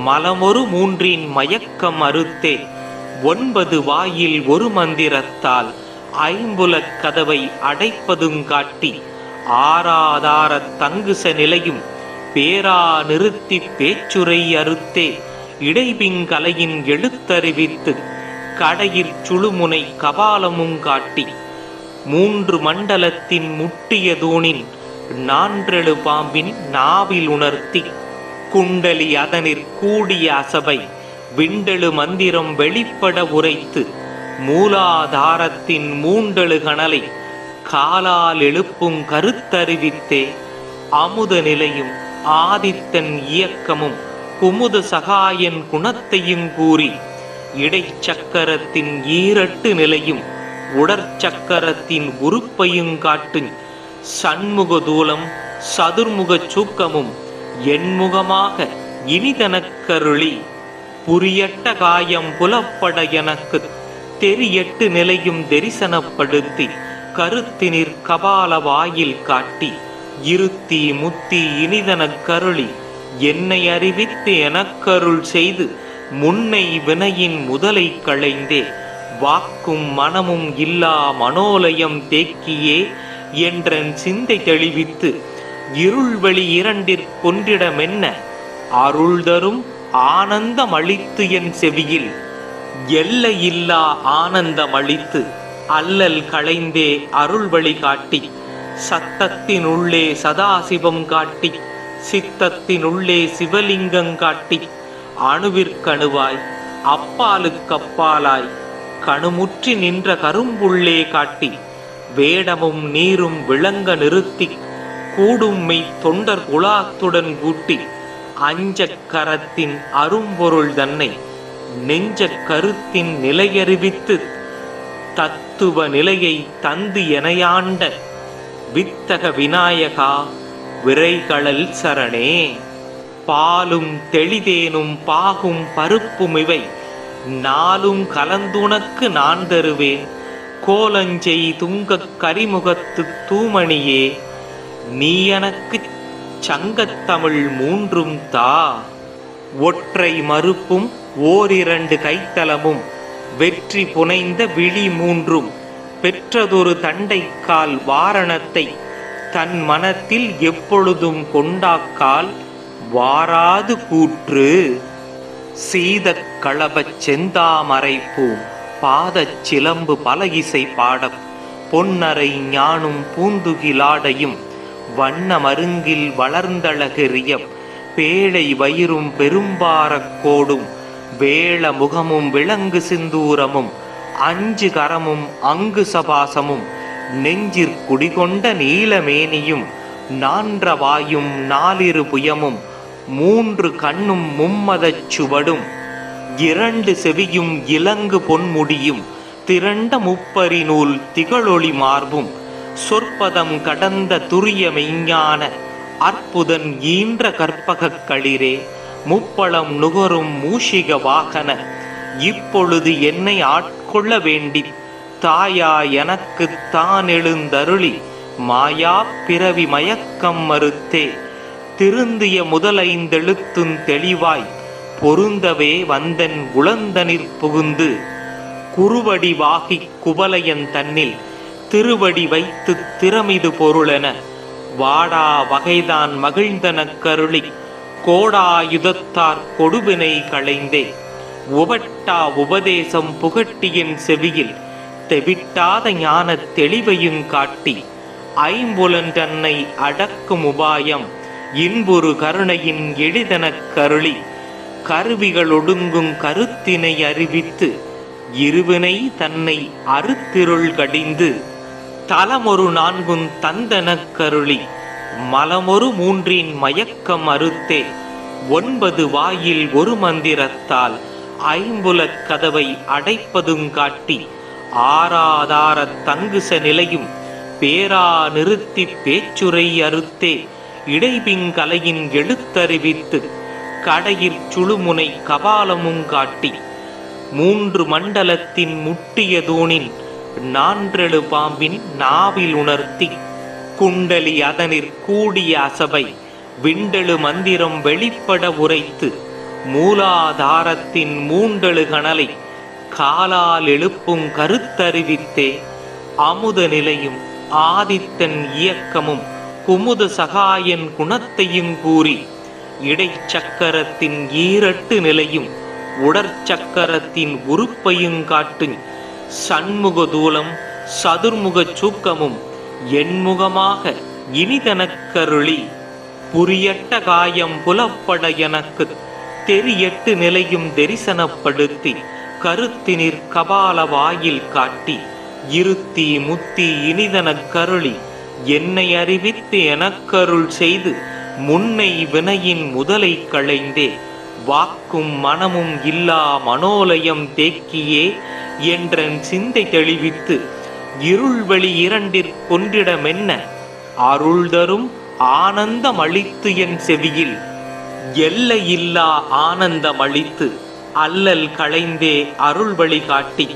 மலமொரு மூன்றின் மயக்கம் அறுத்தே 9 வாயில் ஒரு மந்திரத்தால் ஐம்புலக் கதவை அடைப்பதும் காட்டி ஆராதாரத் தங்குச நிலையும் பேரா நிறுத்தி பேச்சுரை அறுத்தே இடைபிங்கலையின் எழுத்தறிவித்து கடையிற் சுழுமுனை கபாலமும் காட்டி 3 மண்டலத்தின் முட்டிய தூணின் நான்றெழு பாம்பின் நாவில் உணர்த்தி குண்டலி அதனிற் கூடிய அசபை விண்டெழு மந்திரம் வெளிப்பட உரைத்து மூலாதாரத்தின் மூண்டெழு கணலை காலால் எழுப்பும் கருத்தறிவித்தே அமுத நிலையும் ஆதித்தன் இயக்கமும் குமுத சகாயன் குணத்தையும் கூறி இடைச்சக்கரத்தின் ஈரட்டு நிலையும் உடற்சக்கரத்தின் உறுப்பையும் காட்டு சண்முக தூலம் சதுர்முகச் சூக்கமும் என்முகமாக இனிதனக் கருளி புரியட்ட காயம் புலப்பட எனக்கு தெரியட்டு நிலையும் தரிசனப்படுத்தி கருத்தினிற் கபால வாயில் காட்டி இருத்தி முத்தி இனிதனக் கருளி என்னை அறிவித்து எனக்கருள் செய்து முன்னை வினையின் முதலை களைந்தே வாக்கும் மனமும் இல்லா மனோலயம் தேக்கியே என்றன் சிந்தை தெளிவித்து இருள்வெளி இரண்டிற் கொன்றிடமென்ன அருள் தரும் ஆனந்தம் அளித்து என் செவியில் எல்லையில்லா ஆனந்தம் அளித்து அல்லல் களைந்தே அருள்வழி காட்டி சத்தத்தினுள்ளே சதாசிவம் காட்டி சித்தத்தினுள்ளே சிவலிங்கம் காட்டி அணுவிற்கணுவாய் அப்பாலுக்கப்பாலாய் கணுமுற்றி நின்ற கரும்புள்ளே காட்டி வேடமும் நீரும் விளங்க நிறுத்தி கூடும் மெய் தொண்டர் குழாத்துடன் கூட்டி அஞ்சக் கரத்தின் அரும்பொருள் தன்னை நெஞ்சக் கருத்தின் நிலையறிவித்து தத்துவ நிலையை தந்து எனையாண்ட வித்தக விநாயகா விரைகளல் சரணே. பாலும் தெளிதேனும் பாகும் பருப்புமிவை நாளும் கலந்துனக்கு நான் தருவேன் கோலஞ்செய் துங்கக் கரிமுகத்து தூமணியே, நீ எனக்குச் சங்கத்தமிழ் மூன்றும் தா. ஒற்றை மறுப்பும் ஓரிரண்டு கைத்தலமும் வெற்றி புனைந்த விழி மூன்றும் பெற்றதொரு தண்டைக்கால் வாரணத்தை தன் மனத்தில் எப்பொழுதும் கொண்டாக்கால் வாராது கூற்று. சீதக் களபச் செந்தாமரைப்பூம் பாதச் சிலம்பு பலகிசை பாடப் பொன்னரை ஞானும் பூந்துகிலாடையும் வண்ண மருங்கில் வளர்ந்தழகெறிய பேழை வயிறும் பெரும்பாரக் கோடும் வேள முகமும் விலங்கு சிந்தூரமும் அஞ்சு கரமும் அங்கு சபாசமும் நெஞ்சிற் குடிகொண்ட நீலமேனியும் நான்ற வாயும் நாலிரு புயமும் மூன்று கண்ணும் மும்மதச் சுவடும் இரண்டு செவியும் இலங்கு பொன்முடியும் திரண்ட முப்பரி நூல் திகழொளி மார்பும் சொற்பதம் கடந்த துரிய மெய்ஞான அற்புதன் ஈன்ற கற்பகக் களிரே முப்பளம் நுகரும் மூஷிக வாகன இப்பொழுது என்னை ஆட்கொள்ள வேண்டி தாயா எனக்கு தான் எழுந்தருளி மாயா பிறவி மயக்கம் மறுத்தே திருந்திய முதலைந்தெழுத்தும் தெளிவாய் பொருந்தவே வந்தன் உளந்தனிற் புகுந்து குறுவடி வாகிக் குவலையன் தன்னில் திருவடி வைத்து திறமிது பொருளென வாடா வகைதான் மகிழ்ந்தனக் கருளி கோடாயுதத்தார் கொடுவினை களைந்தே உபட்டா உபதேசம் புகட்டியின் செவியில் தெவிட்டாத ஞானத் தெளிவையும் காட்டி ஐம்புலன் தன்னை அடக்கும் உபாயம் இன்புறு கருணையின் எளிதனக் கருளி கருவிகள் ஒடுங்கும் கருத்தினை அறிவித்து இருவினை தன்னை அறுத்திருள் கடிந்து தலமொரு நான்கும் தந்தனக் கருளி மலமொரு மூன்றின் மயக்கம் அறுத்தே ஒன்பது வாயில் ஒரு மந்திரத்தால் ஐம்புலக் கதவை அடைப்பதும் காட்டி ஆராதார தங்குச நிலையும் பேரா நிறுத்தி பேச்சுரை அறுத்தே இடைபிங்கலையின் எழுத்தறிவித்து கடையிற் சுழுமுனை கபாலமும் காட்டி மூன்று மண்டலத்தின் முட்டிய தூணின் நான்றெழு பாம்பின் நாவில் உணர்த்தி குண்டலி அதனிற் கூடிய அசபை விண்டெழு மந்திரம் வெளிப்பட உரைத்து மூலாதாரத்தின் மூண்டெழு கணலை காலால் எழுப்பும் கருத்தறிவித்தே அமுத நிலையும் ஆதித்தன் இயக்கமும் குமுத சகாயன் குணத்தையும் கூறி இடைச்சக்கரத்தின் ஈரட்டு நிலையும் உடற்சக்கரத்தின் உறுப்பையும் காட்டு சண்முக தூலம் சதுர்முக சூக்கமும் எண்முகமாக இனிதனக் கருளி புரியட்ட காயம் புலப்பட எனக்கு தெரியட்டு நிலையும் தரிசனப்படுத்தி கருத்தினிற் கபால வாயில் காட்டி இருத்தி முத்தி இனிதனக் கருளி என்னை அறிவித்து எனக்கருள் செய்து முன்னை வினையின் முதலை களைந்தே வாக்கும் மனமும் இல்லா மனோலயம் தேக்கியே என்றன் சிந்தை தெளிவித்து இருள்வெளி இரண்டிற் கொன்றிடமென்ன அருள் தரும் ஆனந்தம் அளித்து என் செவியில் எல்லையில்லா ஆனந்தம் அளித்து அல்லல் களைந்தே அருள் வழி காட்டி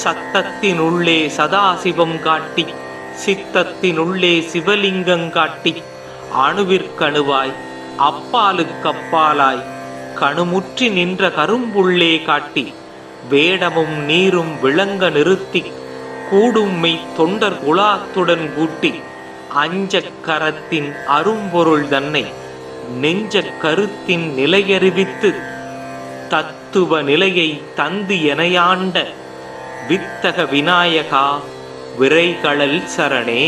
சத்தத்தின் உள்ளே சதாசிவம் காட்டி சித்தத்தினுள்ளே சிவலிங்கம் காட்டி அணுவிற்கணுவாய் அப்பாலுக்கப்பாலாய் கணுமுற்றி நின்ற கரும்புள்ளே காட்டி வேடமும் நீரும் விளங்க நிறுத்தி கூடும்மை தொண்டர் குலாத்துடன் கூட்டி அஞ்சக் கரத்தின் அரும்பொருள் தன்னை நெஞ்சக் கருத்தின் நிலையறிவித்து தத்துவ நிலையை தந்து எனையாண்ட வித்தக விநாயகா விரைகளல் சரணே.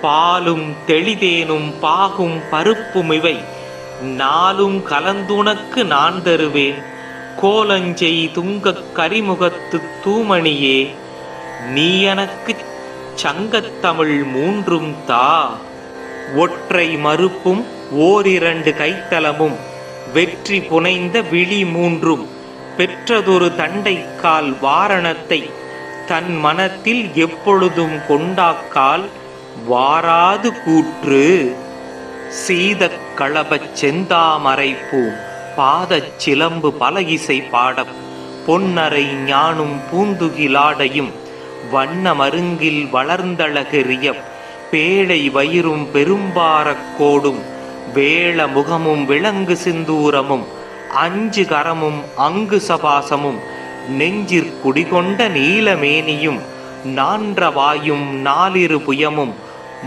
பாலும் தெளிதேனும் பாகும் பருப்பும் இவை நாளும் கலந்துனக்கு நான் தருவேன் கோலஞ்செய் துங்கக் கரிமுகத்து தூமணியே, நீ எனக்குச் சங்கத்தமிழ் மூன்றும் தா. ஒற்றை மறுப்பும் ஓரிரண்டு கைத்தலமும் வெற்றி புனைந்த விழி மூன்றும் பெற்றதொரு தண்டைக்கால் வாரணத்தை தன் மனத்தில் எப்பொழுதும் கொண்டாக்கால் வாராது கூற்று. சீதக் களபச் செந்தாமரைப்பூம் பாதச் சிலம்பு பலகிசை பாடப் பொன்னரை ஞானும் பூந்துகிலாடையும் வண்ண மருங்கில் வளர்ந்தழகெறிய பேழை வயிறும் பெரும்பாரக் கோடும் வேள முகமும் விலங்கு சிந்தூரமும் அஞ்சு கரமும் அங்கு சபாசமும் நெஞ்சிற் குடிகொண்ட நீலமேனியும் நான்ற வாயும் நாலிரு புயமும்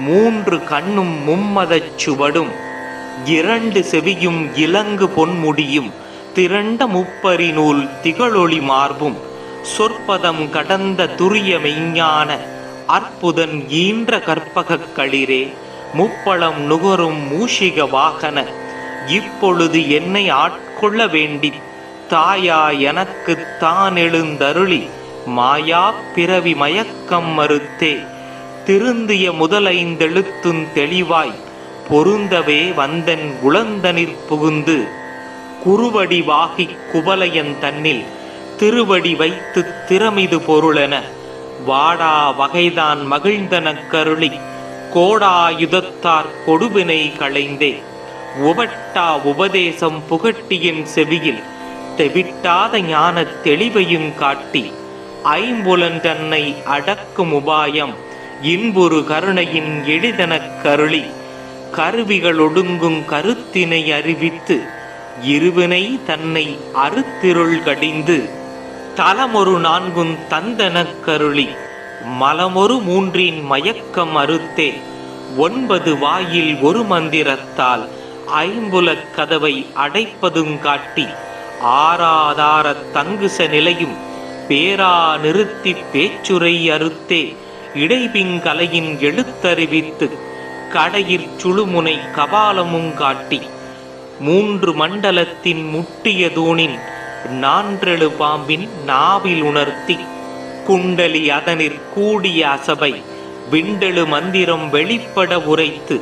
மூன்று கண்ணும் மும்மதச் சுவடும் இரண்டு செவியும் இலங்கு பொன்முடியும் திரண்ட முப்பரி நூல் திகழொளி மார்பும் சொற்பதம் கடந்த துரிய மெய்ஞான அற்புதன் ஈன்ற கற்பகக் களிரே முப்பளம் நுகரும் மூஷிக வாகன இப்பொழுது என்னை ஆட்கொள்ள வேண்டி தாயா எனக்கு தான் எழுந்தருளி மாயா பிறவி மயக்கம் மறுத்தே திருந்திய முதலைந்தெழுத்தும் தெளிவாய் பொருந்தவே வந்தன் உளந்தனிற் புகுந்து குறுவடி வாகி குவலையன் தன்னில் திருவடி வைத்து திறமிது பொருளென வாடா வகைதான் மகிழ்ந்தனக் கருளி கோடாயுதத்தார் கொடுவினை களைந்தே உவட்டா உபதேசம் புகட்டியின் செவியில் தெவிட்டாத ஞான தெளிவையும் காட்டி ஐம்புலன் தன்னை அடக்கும் உபாயம் இன்புறு கருணையின் எளிதனக் கருளி கருவிகள் ஒடுங்கும் கருத்தினை அறிவித்து இருவினை தன்னை அறுத்திருள் கடிந்து தலமொரு நான்கும் தந்தனக் கருளி மலமொரு மூன்றின் மயக்கம் அறுத்தே 9 வாயில் ஒரு மந்திரத்தால் ஐம்புலக் கதவை அடைப்பதும் காட்டி ஆராதார தங்குச நிலையும் பேரா நிறுத்தி பேச்சுரை அறுத்தே இடைபிங்கலையின் எழுத்தறிவித்து கடையிற் சுழுமுனை கபாலமும் காட்டி 3 மண்டலத்தின் முட்டிய தூணின் நான்றெழு பாம்பின் நாவில் உணர்த்தி குண்டலி அதனிற் கூடிய அசபை விண்டெழு மந்திரம் வெளிப்பட உரைத்து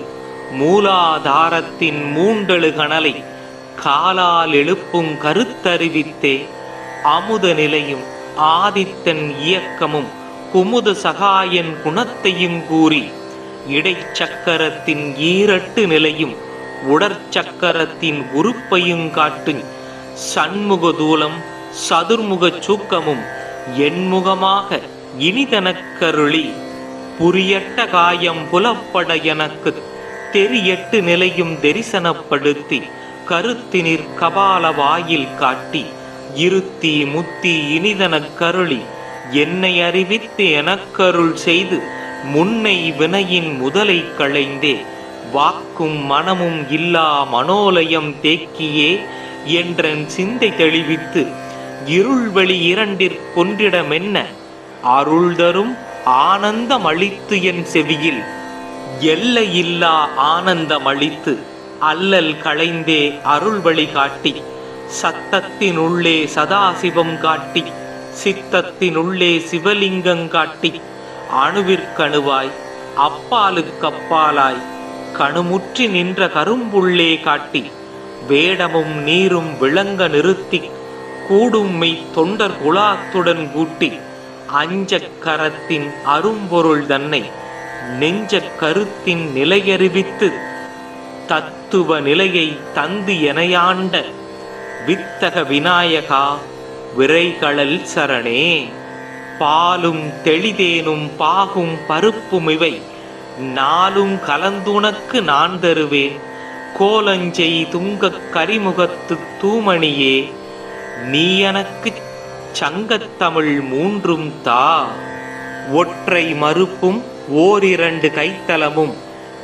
மூலாதாரத்தின் மூண்டெழு கணலை காலால் எழுப்பும் கருத்தறிவித்தே அமுத நிலையும் ஆதித்தன் இயக்கமும் குமுத சகாயன் குணத்தையும் கூறி இடைச்சக்கரத்தின் ஈரட்டு நிலையும் உடற்சக்கரத்தின் உறுப்பையும் காட்டு சண்முக தூலம் சதுர்முக சூக்கமும் என்முகமாக இனிதனக்கருளி புரியட்ட காயம் புலப்பட எனக்கு தெரியட்டு நிலையும் தரிசனப்படுத்தி கருத்தினிற் கபால வாயில் காட்டி இருத்தி முத்தி இனிதனக் கருளி என்னை அறிவித்து எனக்கருள் செய்து முன்னை வினையின் முதலை களைந்தே வாக்கும் மனமும் இல்லா மனோலயம் தேக்கியே என்றன் சிந்தை தெளிவித்து இருள்வெளி இரண்டிற் கொன்றிடமென்ன அருள் தரும் ஆனந்தமளித்து என் செவியில் எல்லையில்லா ஆனந்தமளித்து அல்லல் களைந்தே அருள் வழி காட்டி சத்தத்தினுள்ளே சதாசிவம் காட்டி சித்தத்தினுள்ளே சிவலிங்கம் காட்டி அணுவிற்கணுவாய் அப்பாலுக்கப்பாலாய் கணுமுற்றி நின்ற கரும்புள்ளே காட்டி வேடமும் நீரும் விளங்க நிறுத்தி கூடும்மை தொண்டர் குலாத்துடன் கூட்டி அஞ்சக் கரத்தின் அரும்பொருள் தன்னை நெஞ்சக் கருத்தின் நிலையறிவித்து தத்துவ நிலையை தந்து எனையாண்ட வித்தக விநாயகா விரைகளல் சரணே. பாலும் தெளிதேனும் பாகும் பருப்பும் இவை நாளும் கலந்துனக்கு நான் தருவேன். கோலஞ்செய் துங்கக் கரிமுகத்து தூமணியே நீ எனக்குச் சங்கத்தமிழ் மூன்றும் தா. ஒற்றை மறுப்பும் ஓரிரண்டு கைத்தலமும்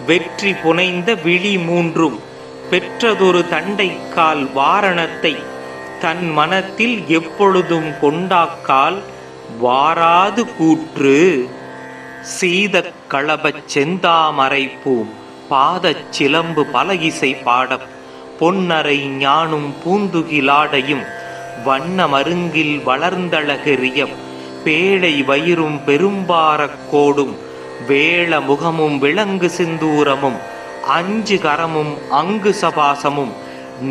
வெற்றி புனைந்த விழி மூன்றும் பெற்றதொரு தண்டைக்கால் வாரணத்தை தன் மனத்தில் எப்பொழுதும் கொண்டாக்கால் வாராது கூற்று. சீதக் களபச் செந்தாமரைப்பூம் பாதச் சிலம்பு பல இசை பாடப் பொன்னரை ஞானும் பூந்துகிலாடையும் வண்ண மருங்கில் வளர்ந்தழகெறிய பேழை வயிறும் பெரும்பாரக் கோடும் வேள முகமும் விலங்கு சிந்தூரமும் அஞ்சு கரமும் அங்கு சபாசமும்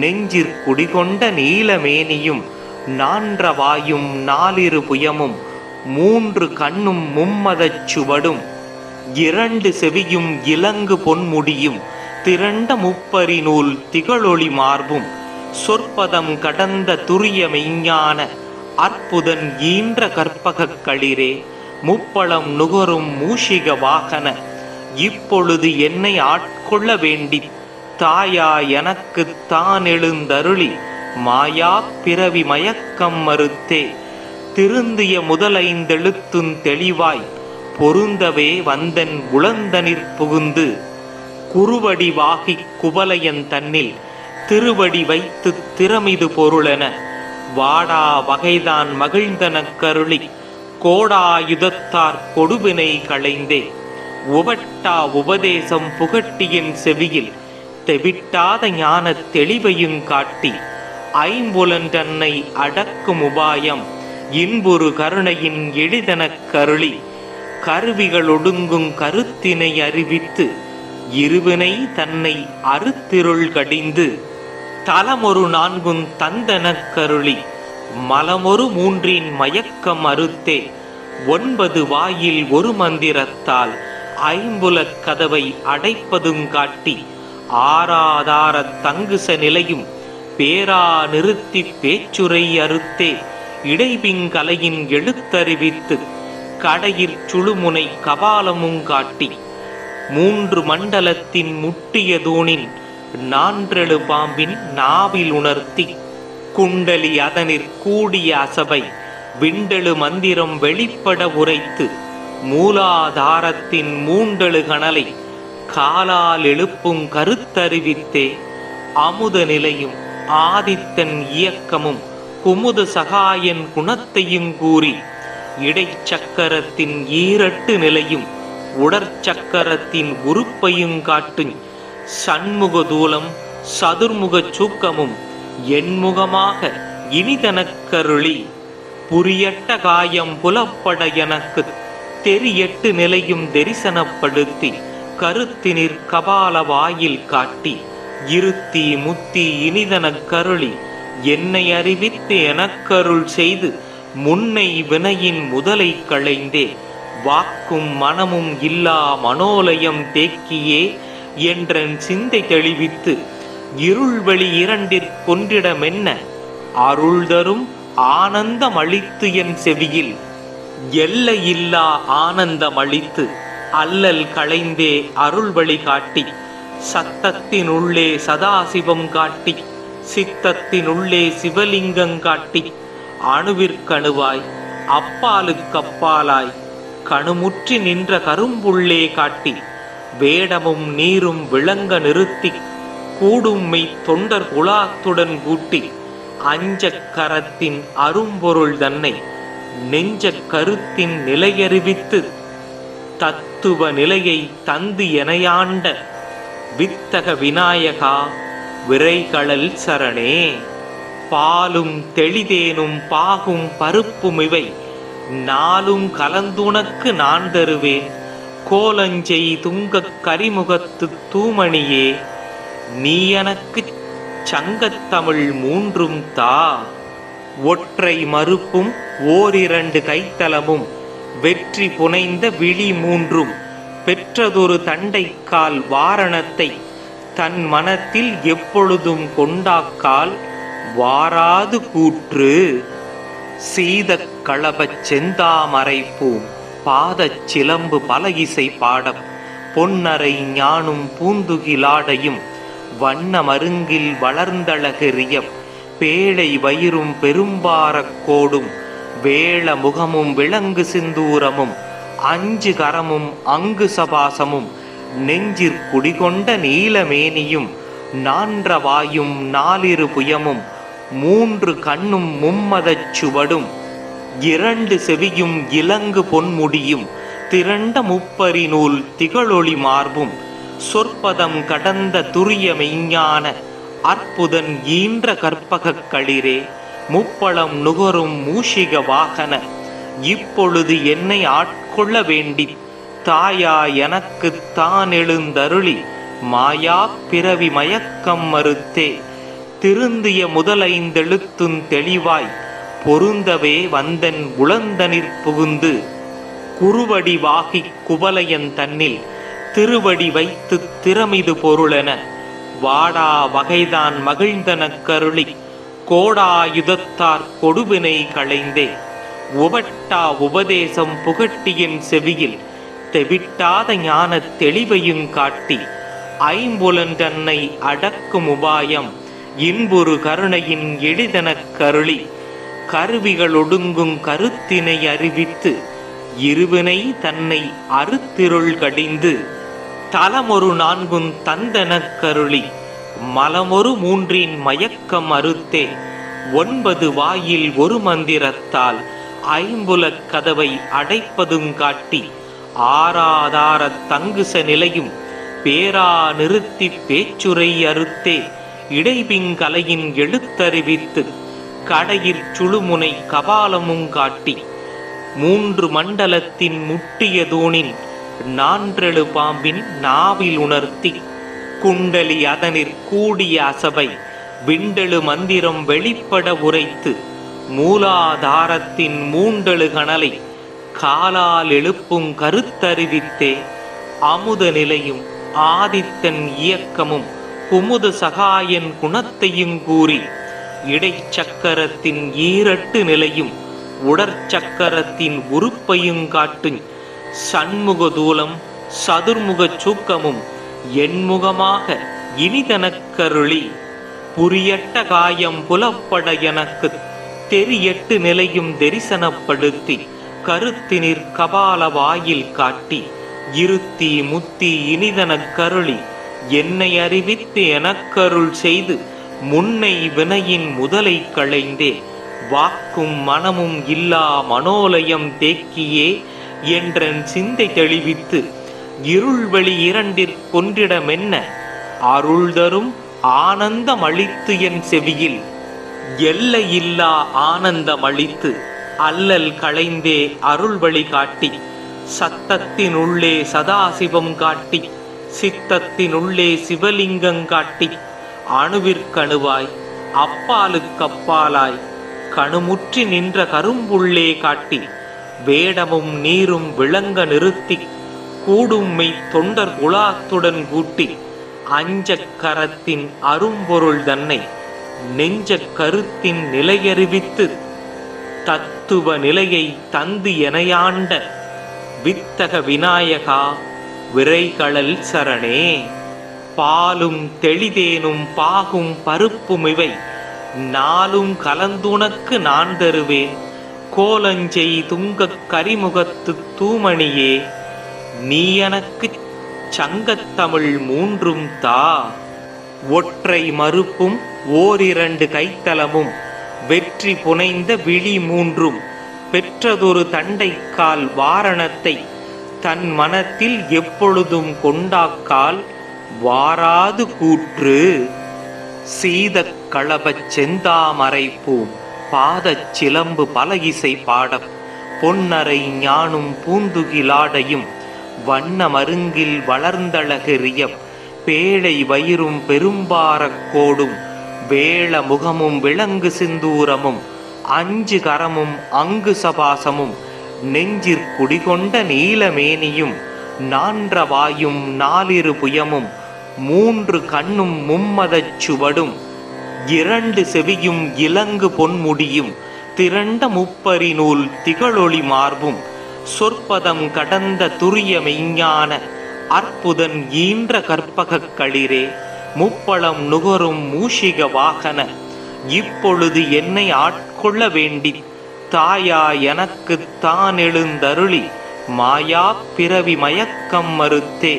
நெஞ்சிற் குடிகொண்ட நீலமேனியும் நான்ற வாயும் நாலிரு புயமும் மூன்று கண்ணும் மும்மதச் சுவடும் இரண்டு செவியும் இலங்கு பொன்முடியும் திரண்ட முப்பரி நூல் திகழொளி மார்பும் சொற்பதம் கடந்த துரிய மெய்ஞான அற்புதன் ஈன்ற கற்பகக் களிரே முப்பழம் நுகரும் மூஷிக வாகன இப்பொழுது என்னை ஆட்கொள்ள வேண்டி தாயா எனக்கு தான் எழுந்தருளி மாயா பிறவி மயக்கம் மறுத்தே திருந்திய முதலைந்தெழுத்தும் தெளிவாய் பொருந்தவே வந்தன் உளந்தனிற் புகுந்து குறுவடி வாகி குவலையன் தன்னில் திருவடி வைத்து திறமிது பொருளென வாடா வகைதான் மகிழ்ந்தனக் கருளி கோடாயுதத்தார் கொடுவினை களைந்தே உவட்டா உபதேசம் புகட்டியின் செவியில் தெவிட்டாத ஞான தெளிவையும் காட்டி ஐம்புலன் தன்னை அடக்கும் உபாயம் இன்புறு கருணையின் எளிதனக் கருளி கருவிகள் ஒடுங்கும் கருத்தினை அறிவித்து இருவினை தன்னை அறுத்திருள் கடிந்து தலமொரு நான்கும் தந்தனக் கருளி மலமொரு மூன்றின் மயக்கம் அறுத்தே 9 வாயில் ஒரு மந்திரத்தால் ஐம்புலக் கதவை அடைப்பதும் காட்டி ஆராதார தங்குச நிலையும் பேரா நிறுத்தி பேச்சுரை அறுத்தே இடைபிங்கலையின் எழுத்தறிவித்து கடையிற் சுழுமுனை கபாலமும் காட்டி 3 மண்டலத்தின் முட்டிய தூணின் 4 பாம்பின் நாவில் உணர்த்தி குண்டலி அதனிற் கூடிய அசபை விண்டெழு மந்திரம் வெளிப்பட உரைத்து மூலாதாரத்தின் 3 கணலை காலால் எழுப்பும் கருத்தறிவித்தே அமுத நிலையும் ஆதித்தன் இயக்கமும் குமுத சகாயன் குணத்தையும் கூறி இடைச்சக்கரத்தின் 2 நிலையும் உடற்சக்கரத்தின் உறுப்பையும் காட்டும் சண்முக தூலம் சதுர்முக சூக்கமும் என்முகமாக இனிதனக் கருளி புரியட்ட காயம் புலப்பட எனக்கு தெரியட்டு நிலையும் தரிசனப்படுத்தி கருத்தினிற் கபால வாயில் காட்டி இருத்தி முத்தி இனிதனக் கருளி என்னை அறிவித்து எனக்கருள் செய்து முன்னை வினையின் முதலை களைந்தே வாக்கும் மனமும் இல்லா மனோலயம் தேக்கியே என்றன் சிந்தை தெளிவித்து இருள்வெளி 2 கொன்றிடமென்ன அருள் தரும் ஆனந்தம் அளித்து என் செவியில் எல்லையில்லா ஆனந்தம் அளித்து அல்லல் களைந்தே அருள் வழி காட்டி சத்தத்தினுள்ளே சதாசிவம் காட்டி சித்தத்தினுள்ளே சிவலிங்கம் காட்டி அணுவிற்கணுவாய் அப்பாலுக்கப்பாலாய் கணுமுற்றி நின்ற கரும்புள்ளே காட்டி வேடமும் நீரும் விளங்க நிறுத்தி கூடும்மை தொண்டர் குலாத்துடன் கூட்டி அஞ்சக் கரத்தின் அரும்பொருள் தன்னை நெஞ்சக் கருத்தின் நிலையறிவித்து தத்துவ நிலையை தந்து எனையாண்ட வித்தக விநாயகா விரைகளல் சரணே பாலும் தெளிதேனும் பாகும் பருப்பும் இவை நாளும் கலந்துனக்கு நான் தருவேன் கோலஞ்செய் துங்கக் கரிமுகத்து தூமணியே நீ எனக்கு சங்கத்தமிழ் 3 தா ஒற்றை மறுப்பும் 2 கைத்தலமும் வெற்றி புனைந்த விழி 3 பெற்றதொரு தண்டைக்கால் வாரணத்தை தன் மனத்தில் எப்பொழுதும் கொண்டாக்கால் வாராது கூற்று சீதக் களபச் செந்தாமரைப்பூம் பாதச் சிலம்பு பல இசை பாடம் பொன்னரை ஞானும் பூந்துகிலாடையும் வண்ண மருங்கில் வளர்ந்தழகெறியம் பேழை வயிறும் பெரும்பாரக் கோடும் வேள முகமும் விலங்கு சிந்தூரமும் 5 கரமும் அங்கு சபாசமும் நெஞ்சிற் குடிகொண்ட நீலமேனியும் 4 வாயும் 4 புயமும் 3 கண்ணும் மும்மதச் சுவடும் 2 செவியும் இலங்கு பொன்முடியும் திரண்ட முப்பரி நூல் திகழொளி மார்பும் சொற்பதம் கடந்த துரிய மெய்ஞான அற்புதன் ஈன்ற கற்பகக் களிரே முப்பழம் நுகரும் மூஷிக வாகன இப்பொழுது என்னை ஆட்கொள்ள வேண்டி தாயா எனக்கு தான் எழுந்தருளி மாயா பிறவி மயக்கம் மறுத்தே திருந்திய முதலைந்தெழுத்தும் தெளிவாய் பொருந்தவே வந்தன் உளந்தனிற் புகுந்து குறுவடி வாகி குவலையன் தன்னில் திருவடி வைத்து திறமிது பொருளென வாடா வகைதான் மகிழ்ந்தனக் கருளி கோடாயுதத்தார் கொடுவினை களைந்தே உவட்டா உபதேசம் புகட்டியின் செவியில் தெவிட்டாத ஞான தெளிவையும் காட்டி ஐம்புலன் தன்னை அடக்கும் உபாயம் இன்புறு கருணையின் எளிதனக் கருளி கருவிகள் ஒடுங்கும் கருத்தினை அறிவித்து இருவினை தன்னை அறுத்திருள் கடிந்து தலமொரு நான்குன் தந்தனக் கருளி மலமொரு மூன்றின் மயக்கம் அறுத்தே 9 வாயில் ஒரு மந்திரத்தால் ஐம்புலக் கதவை அடைப்பதும் காட்டி ஆராதார தங்குச நிலையும் பேரா நிறுத்தி பேச்சுரை அறுத்தே இடைபிங்கலையின் எழுத்தறிவித்து கடையிற் சுழுமுனை கபாலமும் காட்டி 3 மண்டலத்தின் முட்டிய தூணின் 4 பாம்பின் நாவில் உணர்த்தி குண்டலி அதனிற் கூடிய அசபை விண்டெழு மந்திரம் வெளிப்பட உரைத்து மூலாதாரத்தின் 3 கணலை காலால் எழுப்பும் கருத்தறிவித்தே அமுத நிலையும் ஆதித்தன் இயக்கமும் குமுத சகாயன் குணத்தையும் கூறி இடைச்சக்கரத்தின் 2 நிலையும் உடற்சக்கரத்தின் உறுப்பையும் காட்டும் சண்முக தூலம் சதுர்முக சூக்கமும் எண்முகமாக இனிதனக் கருளி புரியட்ட காயம் புலப்பட எனக்கு தெரியட்டு நிலையும் தரிசனப்படுத்தி கருத்தினிற் கபால வாயில் காட்டி இருத்தி முத்தி இனிதனக் கருளி என்னை அறிவித்து எனக்கருள் செய்து முன்னை வினையின் முதலை களைந்தே வாக்கும் மனமும் இல்லா மனோலயம் தேக்கியே என்றன் சிந்தை தெளிவித்து இருள்வெளி 2 கொன்றிடமென்ன அருள் தரும் ஆனந்தம் அளித்து என் செவியில் எல்லையில்லா ஆனந்தம் அளித்து அல்லல் களைந்தே அருள்வழி காட்டி சத்தத்தினுள்ளே சதாசிவம் காட்டி சித்தத்தினுள்ளே சிவலிங்கம் காட்டி அணுவிற்கணுவாய் அப்பாலுக்கப்பாலாய் கணுமுற்றி நின்ற கரும்புள்ளே காட்டி வேடமும் நீரும் விளங்க நிறுத்தி கூடும்மை தொண்டர் குலாத்துடன் கூட்டி அஞ்சக் கரத்தின் அரும்பொருள் தன்னை நெஞ்சக் கருத்தின் நிலையறிவித்து தத்துவ நிலையை தந்து எனையாண்ட வித்தக விநாயகா விரைகளல் சரணே. பாலும் தெளிதேனும் பாகும் பருப்பும் இவை நாளும் கலந்துனக்கு நான் தருவேன். கோலஞ்செய் துங்கக் கரிமுகத்து தூமணியே நீ எனக்குச் சங்கத்தமிழ் 3 தா. ஒற்றை மறுப்பும் 2 கைத்தலமும் வெற்றி புனைந்த விழி 3 பெற்றதொரு தண்டைக்கால் வாரணத்தை தன் மனத்தில் எப்பொழுதும் கொண்டாக்கால் வாராது கூற்று. சீதக் களபச் செந்தாமரைப்பூம் பாதச் சிலம்பு பல இசை பாடப் பொன்னரை ஞானும் பூந்துகிலாடையும் வண்ண மருங்கில் வளர்ந்தழகெறிய பேழை வயிறும் பெரும்பாரக் கோடும் வேள முகமும் விலங்கு சிந்தூரமும் 5 கரமும் அங்கு சபாசமும் நெஞ்சிற் குடிகொண்ட நீலமேனியும் 4 வாயும் 4 புயமும் 3 கண்ணும் மும்மதச் சுவடும் 2 செவியும் இலங்கு பொன்முடியும் திரண்ட முப்பரி நூல் திகழொளி மார்பும் சொற்பதம் கடந்த துரிய மெய்ஞான அற்புதன் ஈன்ற கற்பகக் களிரே முப்பளம் நுகரும் மூஷிக வாகன இப்பொழுது என்னை ஆட்கொள்ள வேண்டி தாயா எனக்கு தான் எழுந்தருளி மாயா பிறவி மயக்கம் மறுத்தே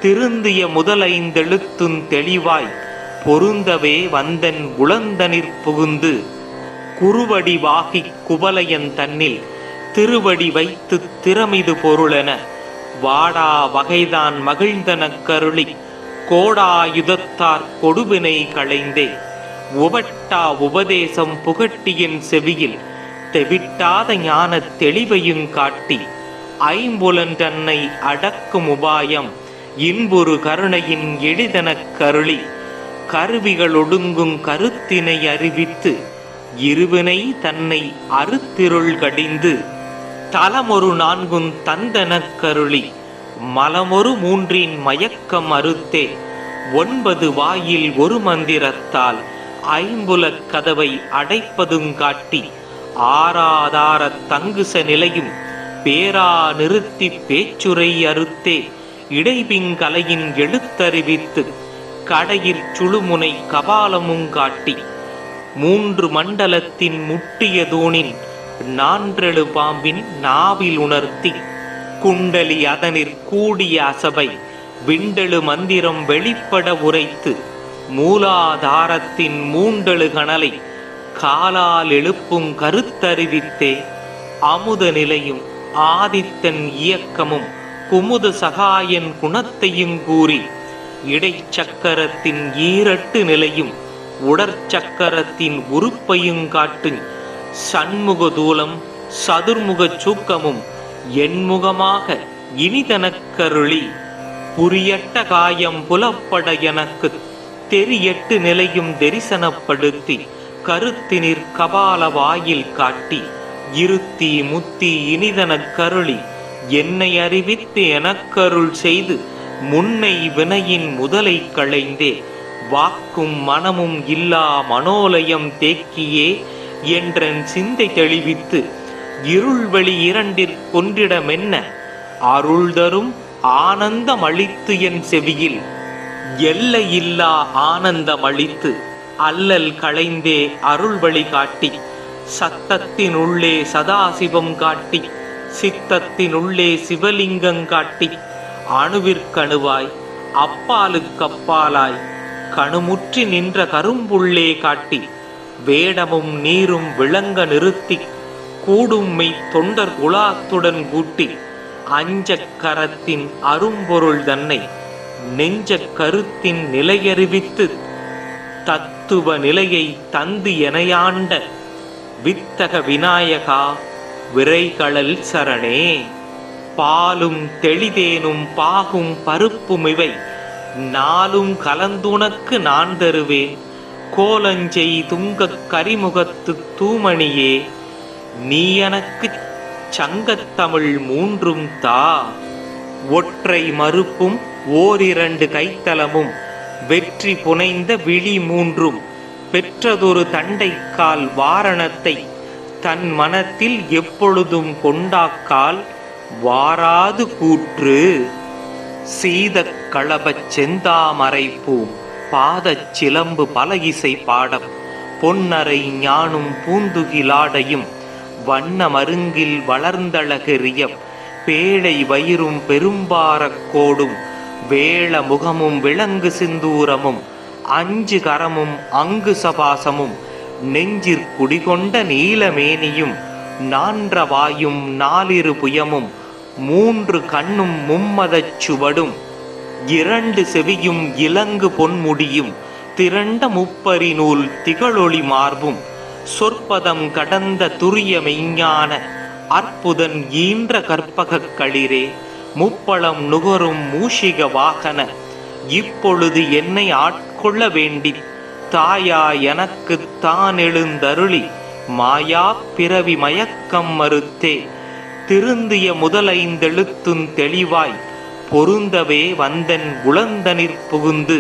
திருந்திய முதலைந்தெழுத்தும் தெளிவாய் பொருந்தவே வந்தன் உளந்தனிற் புகுந்து குறுவடி வாகி குவலையன் தன்னில் திருவடி வைத்து திறமிது பொருளென வாடா வகைதான் மகிழ்ந்தனக் கருளி கோடாயுதத்தார் கொடுவினை களைந்தே உவட்டா உபதேசம் புகட்டியின் செவியில் தெவிட்டாத ஞான தெளிவையும் காட்டி ஐம்புலன் தன்னை அடக்கும் உபாயம் இன்புறு கருணையின் எளிதனக் கருளி கருவிகள் ஒடுங்கும் கருத்தினை அறிவித்து இருவினை தன்னை அறுத்திருள் கடிந்து தலமொரு 4 தந்தனக் கருளி மலமொரு 3 மயக்கம் அறுத்தே 9 வாயில் ஒரு மந்திரத்தால் ஐம்புலக் கதவை அடைப்பதுங் காட்டி ஆராதாரத் தங்குச நிலையும் பேரா நிறுத்தி பேச்சுரை அறுத்தே இடைபிங்கலையின் எழுத்தறிவித்து கடையிற் சுழுமுனை கபாலமுங் காட்டி மூன்று மண்டலத்தின் முட்டிய தூணின் நான்றெழு பாம்பின் நாவில் உணர்த்தி குண்டலி அதனிற் கூடிய அசபை விண்டெழு மந்திரம் வெளிப்பட உரைத்து மூலாதாரத்தின் மூண்டெழு கணலை காலால் எழுப்புங் கருத்தறிவித்தே அமுத நிலையும் ஆதித்தன் இயக்கமும் குமுத சகாயன் குணத்தையும் கூறி இடைச்சக்கரத்தின் ஈரட்டு நிலையும் உடற்சக்கரத்தின் உறுப்பையும் காட்டு சண்முக தூலம் சதுர்முகச் சூக்கமும் என்முகமாக இனிதனக்கருளி புரியட்ட காயம் புலப்பட எனக்கு தெரியட்டு நிலையும் தரிசனப்படுத்தி கருத்தினிற் கபால வாயில் காட்டி இருத்தி முத்தி இனிதனக் கருளி என்னை அறிவித்து எனக்கருள் செய்து முன்னை வினையின் முதலை களைந்தே வாக்கும் மனமும் இல்லா மனோலயம் தேக்கியே என்றன் சிந்தை தெளிவித்து இருள்வெளி இரண்டிற் கொன்றிடமென்ன அருள் தரும் ஆனந்தம் அளித்து என் செவியில் எல்லையில்லா ஆனந்தம் அளித்து அல்லல் களைந்தே அருள் வழி காட்டி சத்தத்தினுள்ளே சதாசிவம் காட்டி சித்தத்தினுள்ளே சிவலிங்கம் காட்டி அணுவிற்கணுவாய் அப்பாலுக்கப்பாலாய் கணுமுற்றி நின்ற கரும்புள்ளே காட்டி வேடமும் நீரும் விளங்க நிறுத்தி கூடும்மை தொண்டர் குலாத்துடன் கூட்டி அஞ்சக் கரத்தின் அரும்பொருள் தன்னை நெஞ்சக் கருத்தின் நிலையறிவித்து தத்துவ நிலையை தந்து எனையாண்ட வித்தக விநாயகா விரைகளல் சரணே. பாலும் தெளிதேனும் பாகும் பருப்புமிவை நாளும் கலந்துனக்கு நான் தருவேன் கோலஞ்செய் துங்கக் கரிமுகத்து தூமணியே நீ எனக்குச் சங்கத்தமிழ் மூன்றும் தா. ஒற்றை மறுப்பும் ஓரிரண்டு கைத்தலமும் வெற்றி புனைந்த விழி மூன்றும் பெற்றதொரு தண்டைக்கால் வாரணத்தை தன் மனத்தில் எப்பொழுதும் கொண்டாக்கால் வாராது கூற்று. சீதக் களபச் செந்தாமரைப்பூம் பாதச் சிலம்பு பல இசை பாடம் பொன்னரை ஞானும் பூந்துகிலாடையும் வண்ண மருங்கில் வளர்ந்தழகெறிய பேழை வயிறும் பெரும்பாரக் கோடும் வேள முகமும் விலங்கு சிந்தூரமும் அஞ்சு கரமும் அங்கு சபாசமும் நெஞ்சிற் குடிகொண்ட நீலமேனியும் நான்ற வாயும் நாலிரு புயமும் மூன்று கண்ணும் மும்மதச் சுவடும் இரண்டு செவியும் இலங்கு பொன்முடியும் திரண்ட முப்பரி நூல் திகழொளி மார்பும் சொற்பதம் கடந்த துரிய மெய்ஞான அற்புதன் ஈன்ற கற்பகக் களிரே முப்பளம் நுகரும் மூஷிக வாகன இப்பொழுது என்னை ஆட்கொள்ள வேண்டி தாயா எனக்கு தான் எழுந்தருளி மாயா பிறவி மயக்கம் மறுத்தே திருந்திய முதலைந்தெழுத்தும் தெளிவாய் பொருந்தவே வந்தன் உளந்தனிற் புகுந்து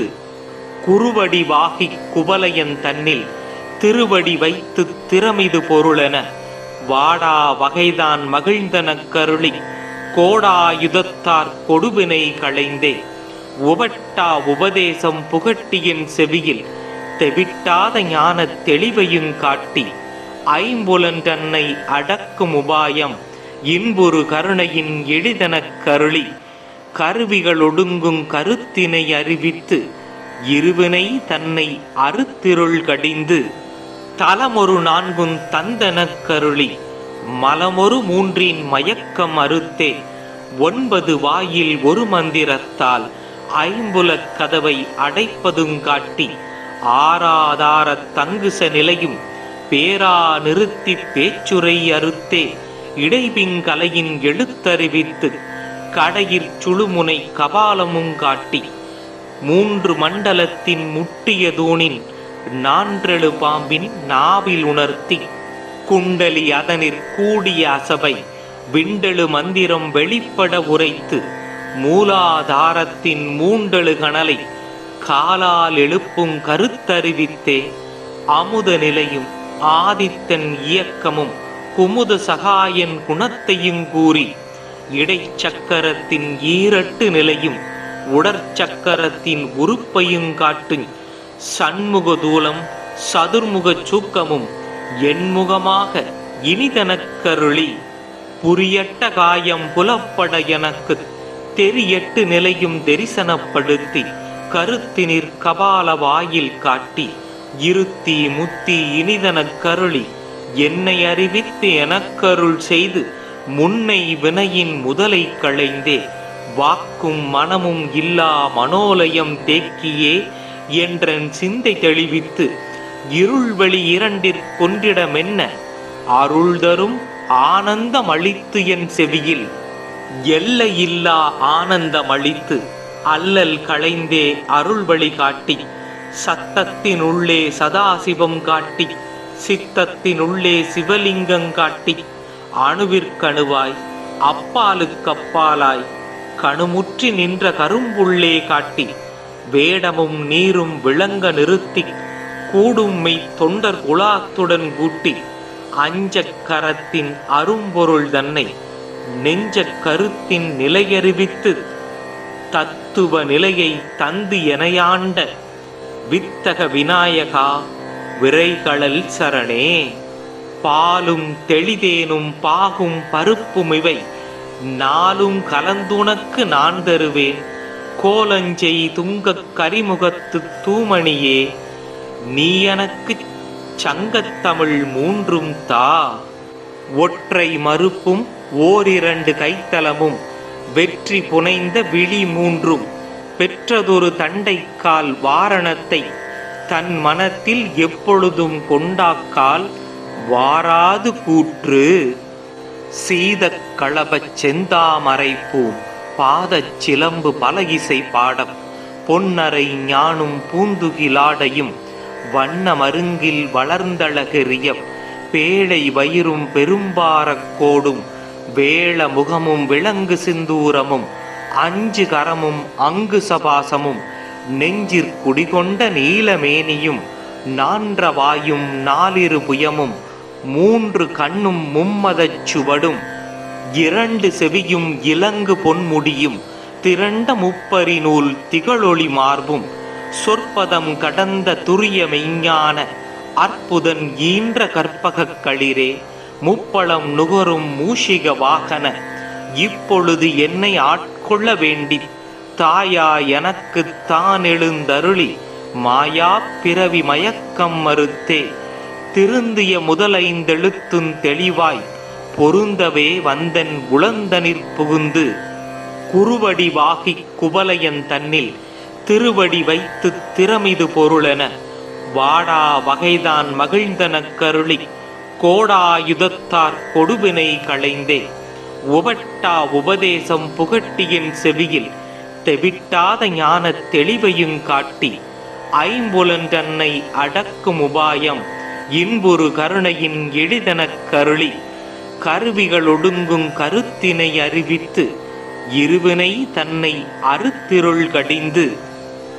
குறுவடி வாகிக் குவலையன் தன்னில் திருவடி வைத்து திறமிது பொருளென வாடா வகைதான் மகிழ்ந்தனக் கருளி கோடாயுதத்தார் கொடுவினை களைந்தே உபட்டா உபதேசம் புகட்டியின் செவியில் தெவிட்டாத ஞானத் தெளிவையும் காட்டி ஐம்புலன் தன்னை அடக்கும் உபாயம் இன்புறு கருணையின் எளிதனக் கருளி கருவிகள் ஒடுங்கும் கருத்தினை அறிவித்து இருவினை தன்னை அறுத்திருள் கடிந்து தலமொரு நான்கும் தந்தனக் கருளி மலமொரு மூன்றின் மயக்கம் அறுத்தே 9 வாயில் ஒரு மந்திரத்தால் ஐம்புலக் கதவை அடைப்பதுங் காட்டி ஆராதாரத் தங்குச நிலையும் பேரா நிறுத்தி பேச்சுரை அறுத்தே இடைபிங்கலையின் எழுத்தறிவித்து கடையிற் சுழுமுனை கபாலமுங் காட்டி 3 மண்டலத்தின் முட்டிய தூணின் நான்றெழு பாம்பின் நாவில் உணர்த்தி குண்டலி அதனிற் கூடிய அசபை விண்டெழு மந்திரம் வெளிப்பட உரைத்து மூலாதாரத்தின் மூண்டெழு கணலை காலால் எழுப்பும் கருத்தறிவித்தே அமுத நிலையும் ஆதித்தன் இயக்கமும் குமுத சகாயன் குணத்தையும் கூறி இடைச்சக்கரத்தின் ஈரட்டு நிலையும் உடற்சக்கரத்தின் உறுப்பையும் காட்டு சண்முக தூலம் சதுர்முக சூக்கமும் எண்முகமாக இனிதனக்கருளி புரியட்ட காயம் புலப்பட எனக்கு தெரியட்டு நிலையும் தரிசனப்படுத்தி கருத்தினிற் கபால வாயில் காட்டி இருத்தி முத்தி இனிதனக் கருளி என்னை அறிவித்து எனக்கருள் செய்து முன்னை வினையின் முதலை களைந்தே வாக்கும் மனமும் இல்லா மனோலயம் தேக்கியே என்றன் சிந்தை தெளிவித்து இருள்வெளி இரண்டிற்கொன்றிடமென்ன அருள் தரும் ஆனந்தம் அளித்து என் செவியில் எல்லையில்லா ஆனந்தம் அளித்து அல்லல் களைந்தே அருள் வழி காட்டி சத்தத்தினுள்ளே சதாசிவம் காட்டி சித்தத்தினுள்ளே சிவலிங்கம் காட்டி அணுவிற்கணுவாய் அப்பாலுக்கப்பாலாய் கணுமுற்றி நின்ற கரும்புள்ளே காட்டி வேடமும் நீரும் விளங்க நிறுத்தி கூடும்மை தொண்டர் குலாத்துடன் கூட்டி அஞ்சக் கரத்தின் அரும்பொருள் தன்னை நெஞ்ச கருத்தின் நிலையறிவித்து தத்துவ நிலையை தந்து எனையாண்ட வித்தக விநாயகா விரைகளல் சரணே. பாலும் தெளிதேனும் பாகும் பருப்பும் இவை நாளும் கலந்துனக்கு நான் தருவேன் கோலஞ்செய் துங்கக் கரிமுகத்து தூமணியே நீ எனக்கு சங்கத்தமிழ் மூன்றும் தா. ஒற்றை மறுப்பும் ஓரிரண்டு கைத்தலமும் வெற்றி புனைந்த விழி மூன்றும் பெற்றதொரு தண்டைக்கால் வாரணத்தை தன் மனத்தில் எப்பொழுதும் கொண்டாக்கால் வாராது கூற்று. சீதக் களபச் செந்தாமரைப்பூம் பாதச் சிலம்பு பல இசை பாடம் பொன்னரை ஞானும் பூந்துகிலாடையும் வண்ண மருங்கில் வளர்ந்தழகெறிய பேழை வயிறும் பெரும்பாரக் கோடும் வேள முகமும் விலங்கு சிந்தூரமும் அஞ்சு கரமும் அங்கு சபாசமும் நெஞ்சிற் குடிகொண்ட நீலமேனியும் நான்ற வாயும் நாலிரு புயமும் மூன்று கண்ணும் மும்மதச் சுவடும் இரண்டு செவியும் இலங்கு பொன்முடியும் திரண்ட முப்பரி நூல் திகழொளி மார்பும் சொற்பதம் கடந்த துரிய மெய்ஞான அற்புதன் ஈன்ற கற்பகக் களிரே முப்பளம் நுகரும் மூஷிக வாகன இப்பொழுது என்னை ஆட்கொள்ள வேண்டி தாயா எனக்கு தான் எழுந்தருளி மாயா பிறவி மயக்கம் மறுத்தே திருந்திய முதலைந்தெழுத்தும் தெளிவாய் பொருந்தவே வந்தன் உளந்தனிற் புகுந்து குறுவடி வாகி குவலையன் தன்னில் திருவடி வைத்து திறமிது பொருளென வாடா வகைதான் மகிழ்ந்தனக் கருளி கோடாயுதத்தார் கொடுவினை களைந்தே உபட்டா உபதேசம் புகட்டியின் செவியில் தெவிட்டாத ஞான தெளிவையும் காட்டி ஐம்புலன் தன்னை அடக்கும் உபாயம் இன்புறு கருணையின் எளிதனக் கருளி கருவிகள் ஒடுங்கும் கருத்தினை அறிவித்து இருவினை தன்னை அறுத்திருள் கடிந்து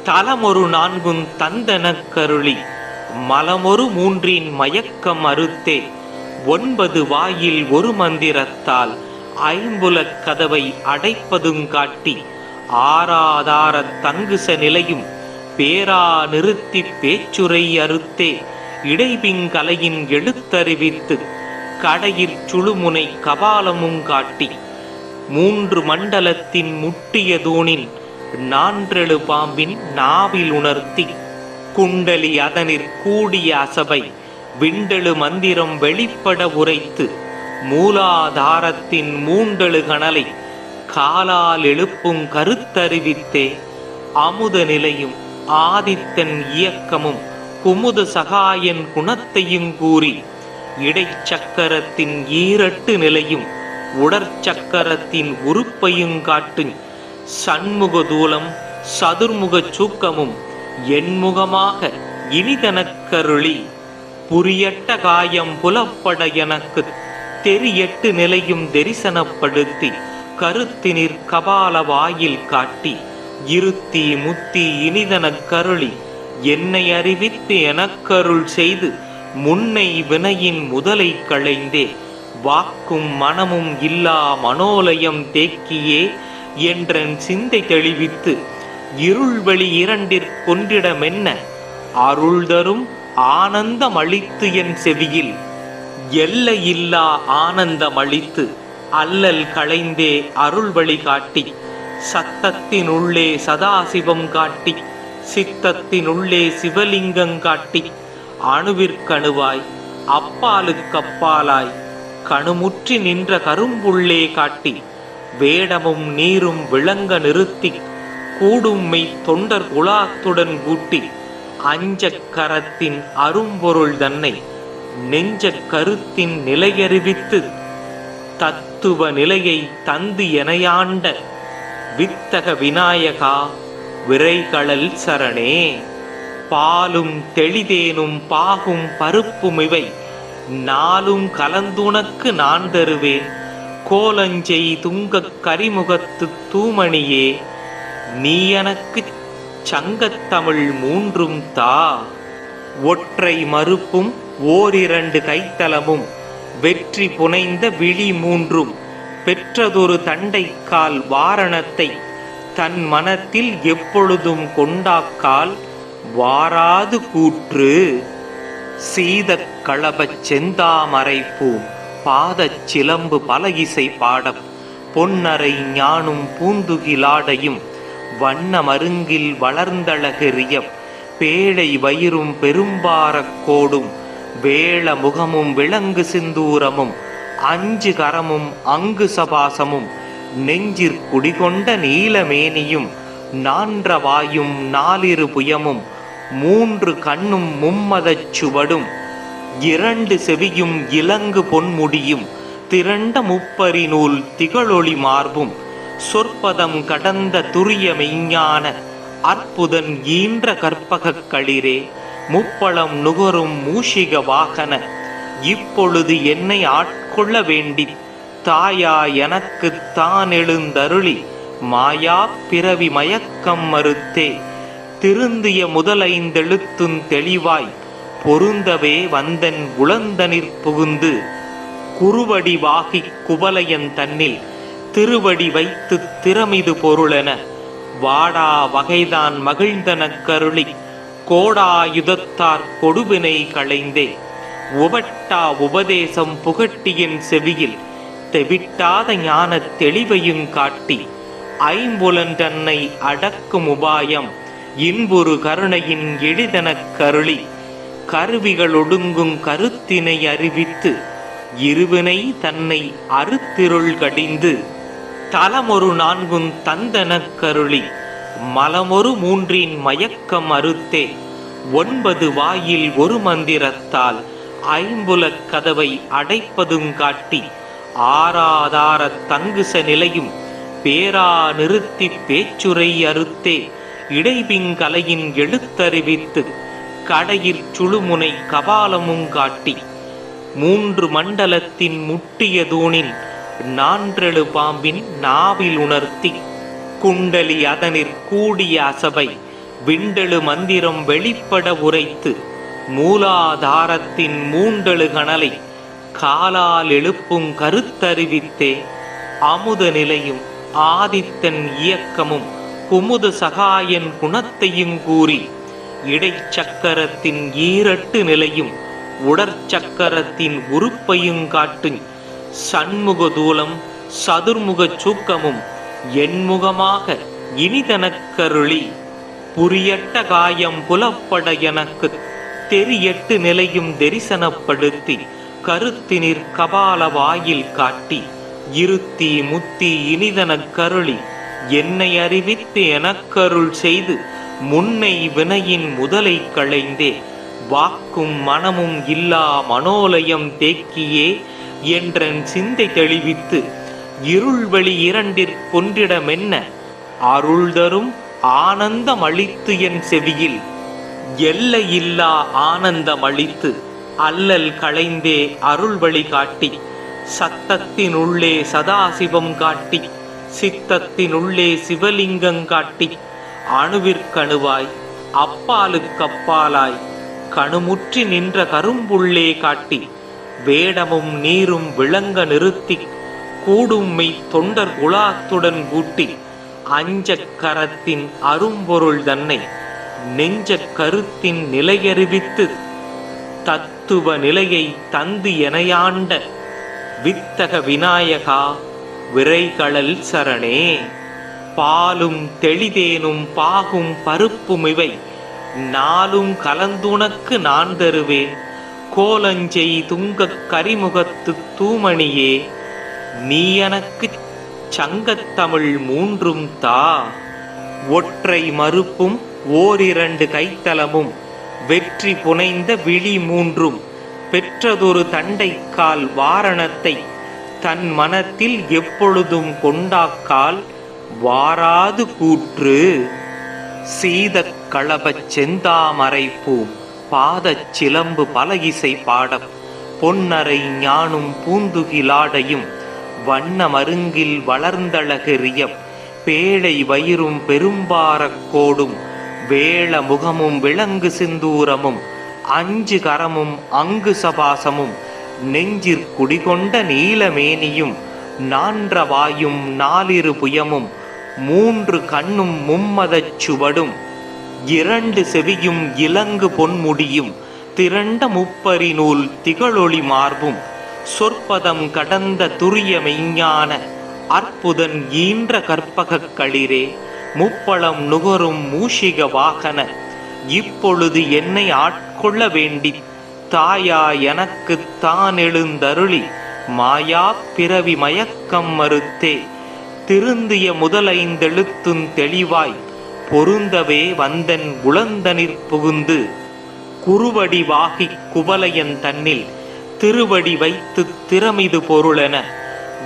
தலமொரு நான்கும் தந்தனக் கருளி மலமொரு மூன்றின் மயக்கம் அறுத்தே 9 வாயில் ஒரு மந்திரத்தால் ஐம்புலக் கதவை அடைப்பதும் காட்டி ஆராதார தங்குச நிலையும் பேரா நிறுத்தி பேச்சுரை அறுத்தே இடைபிங்கலையின் எழுத்தறிவித்து கடையிற் சுழுமுனை கபாலமும் காட்டி 3 மண்டலத்தின் முட்டிய தூணின் நான்றெழு பாம்பின் நாவில் உணர்த்தி குண்டலி அதனிற் கூடிய அசபை விண்டெழு மந்திரம் வெளிப்பட உரைத்து மூலாதாரத்தின் மூண்டெழு கணலை காலால் எழுப்பும் கருத்தறிவித்தே அமுத நிலையும் ஆதித்தன் இயக்கமும் குமுத சகாயன் குணத்தையும் கூறி இடைச்சக்கரத்தின் ஈரட்டு நிலையும் உடற்சக்கரத்தின் உறுப்பையும் காட்டு சண்முக தூலம் சதுர்முக சூக்கமும் எண்முகமாக இனிதனக்கருளி புரியட்ட காயம் புலப்பட எனக்கு தெரியட்டு நிலையும் தரிசனப்படுத்தி கருத்தினிற் கபால வாயில் காட்டி இருத்தி முத்தி இனிதனக்கருளி என்னை அறிவித்து எனக்கருள் செய்து முன்னை வினையின் முதலை களைந்தே வாக்கும் மனமும் இல்லா மனோலயம் தேக்கியே என்றன் சிந்தை தெளிவித்து இருள்வெளி இரண்டிற்கொன்றிடமென்ன அருள் தரும் ஆனந்தமளித்து என் செவியில் எல்லையில்லா ஆனந்தமளித்து அல்லல் களைந்தே அருள் வழி காட்டி சத்தத்தினுள்ளே சதாசிவம் காட்டி சித்தத்தினுள்ளே சிவலிங்கம் காட்டி அணுவிற்கணுவாய் அப்பாலுக்கப்பாலாய் கணுமுற்றி நின்ற கரும்புள்ளே காட்டி வேடமும் நீரும் விளங்க நிறுத்தி கூடும் மெய் தொண்டர் குலாத்துடன் கூட்டி அஞ்சக் கரத்தின் அரும்பொருள் தன்னை நெஞ்ச கருத்தின் நிலையறிவித்து தத்துவ நிலையை தந்து எனையாண்ட வித்தக விநாயகா விரைகளல் சரணே. பாலும் தெளிதேனும் பாகும் பருப்பும் இவை நாளும் கலந்துனக்கு நான் தருவேன் கோலஞ்செய் துங்கக் கரிமுகத்து தூமணியே நீ எனக்கு சங்கத்தமிழ் மூன்றும் தா. ஒற்றை மறுப்பும் ஓரிரண்டு கைத்தலமும் வெற்றி புனைந்த விழி மூன்றும் பெற்றதொரு தண்டைக்கால் வாரணத்தை தன் மனத்தில் எப்பொழுதும் கொண்டாக்கால் வாராது கூற்று. சீதக் களபச் செந்தாமரைப்பூம் பாதச் சிலம்பு பல இசை பாடம் பொன்னரை ஞானும் பூந்துகிலாடையும் வண்ண மருங்கில் வளர்ந்தழகெறியம் பேழை வயிறும் பெரும்பாரக் கோடும் வேள முகமும் விலங்கு சிந்தூரமும் அஞ்சு கரமும் அங்கு சபாசமும் நெஞ்சிற் குடிகொண்ட நீலமேனியும் நான்ற வாயும் நாலிரு புயமும் மூன்று கண்ணும் மும்மதச் சுவடும் இரண்டு செவியும் இலங்கு பொன்முடியும் திரண்ட முப்பரி நூல் திகழொளி மார்பும் சொற்பதம் கடந்த துரிய மெய்ஞான அற்புதன் ஈன்ற கற்பகக் களிரே முப்பளம் நுகரும் மூஷிக வாகன இப்பொழுது என்னை ஆட்கொள்ள வேண்டி தாயா எனக்கு தான் எழுந்தருளி மாயா பிறவி மயக்கம் மறுத்தே திருந்திய முதலைந்தெழுத்தும் தெளிவாய் பொருந்தவே வந்தன் உளந்தனிற் புகுந்து குறுவடி வாகி குவலையன் தன்னில் திருவடி வைத்து திறமிது பொருளென வாடா வகைதான் மகிழ்ந்தனக் கருளி கோடாயுதத்தார் கொடுவினை களைந்தே உவட்டா உபதேசம் புகட்டியின் செவியில் தெவிட்டாத ஞான தெளிவையும் காட்டி ஐம்புலன் தன்னை அடக்கும் உபாயம் இன்புறு கருணையின் எளிதனக் கருளி கருவிகள் ஒடுங்கும் கருத்தினை அறிவித்து இருவினை தன்னை அறுத்திருள் கடிந்து தலமொரு நான்கும் தந்தனக் கருளி மலமொரு மூன்றின் மயக்கம் அறுத்தே 9 வாயில் ஒரு மந்திரத்தால் ஐம்புலக் கதவை அடைப்பதும் காட்டி ஆராதார தங்குச நிலையும் பேரா நிறுத்தி பேச்சுரை அறுத்தே இடைபிங்கலையின் எழுத்தறிவித்து கடையிற் சுழுமுனை கபாலமும் காட்டி 3 மண்டலத்தின் முட்டிய தூணின் நான்றெழு பாம்பின் நாவில் உணர்த்தி குண்டலி அதனிற் கூடிய அசபை விண்டெழு மந்திரம் வெளிப்பட உரைத்து மூலாதாரத்தின் மூண்டெழு கணலை காலால் எழுப்பும் கருத்தறிவித்தே அமுத நிலையும் ஆதித்தன் இயக்கமும் குமுத சகாயன் குணத்தையும் கூறி இடைச்சக்கரத்தின் ஈரட்டு நிலையும் உடற்சக்கரத்தின் உறுப்பையும் காட்டு சண்முக தூலம் சதுர்முகச் சூக்கமும் என்முகமாக இனிதனக் கருளி புரியட்ட காயம் புலப்பட எனக்கு தெரியட்டு நிலையும் தரிசனப்படுத்தி கருத்தினிற் கபால வாயில் காட்டி இருத்தி முத்தி இனிதனக் கருளி என்னை அறிவித்து எனக்கருள் செய்து முன்னை வினையின் முதலை களைந்தே வாக்கும் மனமும் இல்லா மனோலயம் தேக்கியே என்றன் சிந்தை தெளிவித்து இருள்வெளி இரண்டிற்கொன்றிடமென்ன அருள் தரும் ஆனந்தமளித்து என் செவியில் எல்லையில்லா ஆனந்தமளித்து அல்லல் களைந்தே அருள் வழி காட்டி சத்தத்தினுள்ளே சதாசிவம் காட்டி சித்தத்தினுள்ளே சிவலிங்கம் காட்டி அணுவிற்கணுவாய் அப்பாலுக்கப்பாலாய் கணுமுற்றி நின்ற கரும்புள்ளே காட்டி வேடமும் நீரும் விளங்க நிறுத்தி கூடும் மெய் தொண்டர் குலாத்துடன் கூட்டி அஞ்சக் கரத்தின் அரும்பொருள் தன்னை நெஞ்சக் கருத்தின் நிலையறிவித்து தத்துவ நிலையை தந்து எனையாண்ட வித்தக விநாயகா விரைகளல் சரணே. பாலும் தெளிதேனும் பாகும் பருப்புமிவை நாளும் கலந்துனக்கு நான் தருவேன் கோலஞ்செய் துங்கக் கரிமுகத்து தூமணியே நீ எனக்குச் சங்கத்தமிழ் மூன்றும் தா. ஒற்றை மறுப்பும் ஓரிரண்டு கைத்தலமும் வெற்றி புனைந்த விழி மூன்றும் பெற்றதொரு தண்டைக்கால் வாரணத்தை தன் மனத்தில் எப்பொழுதும் கொண்டாக்கால் வாராது கூற்று. சீதக் களபச் செந்தாமரைப்பூம் பாதச் சிலம்பு பலகிசை பாடப் பொன்னரை ஞானும் பூந்துகிலாடையும் வண்ண மருங்கில் வளர்ந்தழகெறிய பேழை வயிறும் பெரும்பாரக் கோடும் வேள முகமும் விலங்கு சிந்தூரமும் அஞ்சு கரமும் அங்கு சபாசமும் நெஞ்சிற் குடிகொண்ட நீலமேனியும் நான்ற வாயும் நாலிரு புயமும் மூன்று கண்ணும் மும்மதச் சுவடும் இரண்டு செவியும் இலங்கு பொன்முடியும் திரண்ட முப்பரி நூல் திகழொளி மார்பும் சொற்பதம் கடந்த துரிய மெய்ஞான அற்புதன் ஈன்ற கற்பகக் களிரே முப்பளம் நுகரும் மூஷிக வாகன இப்பொழுது என்னை ஆட்கொள்ள வேண்டி தாயா எனக்கு தான் எழுந்தருளி மாயா பிறவி மயக்கம் மறுத்தே திருந்திய முதலைந்தெழுத்தும் தெளிவாய் பொருந்தவே வந்தன் உளந்தனிற் புகுந்து குறுவடி வாகிக் குவலையன் தன்னில் திருவடி வைத்து திறமிது பொருளென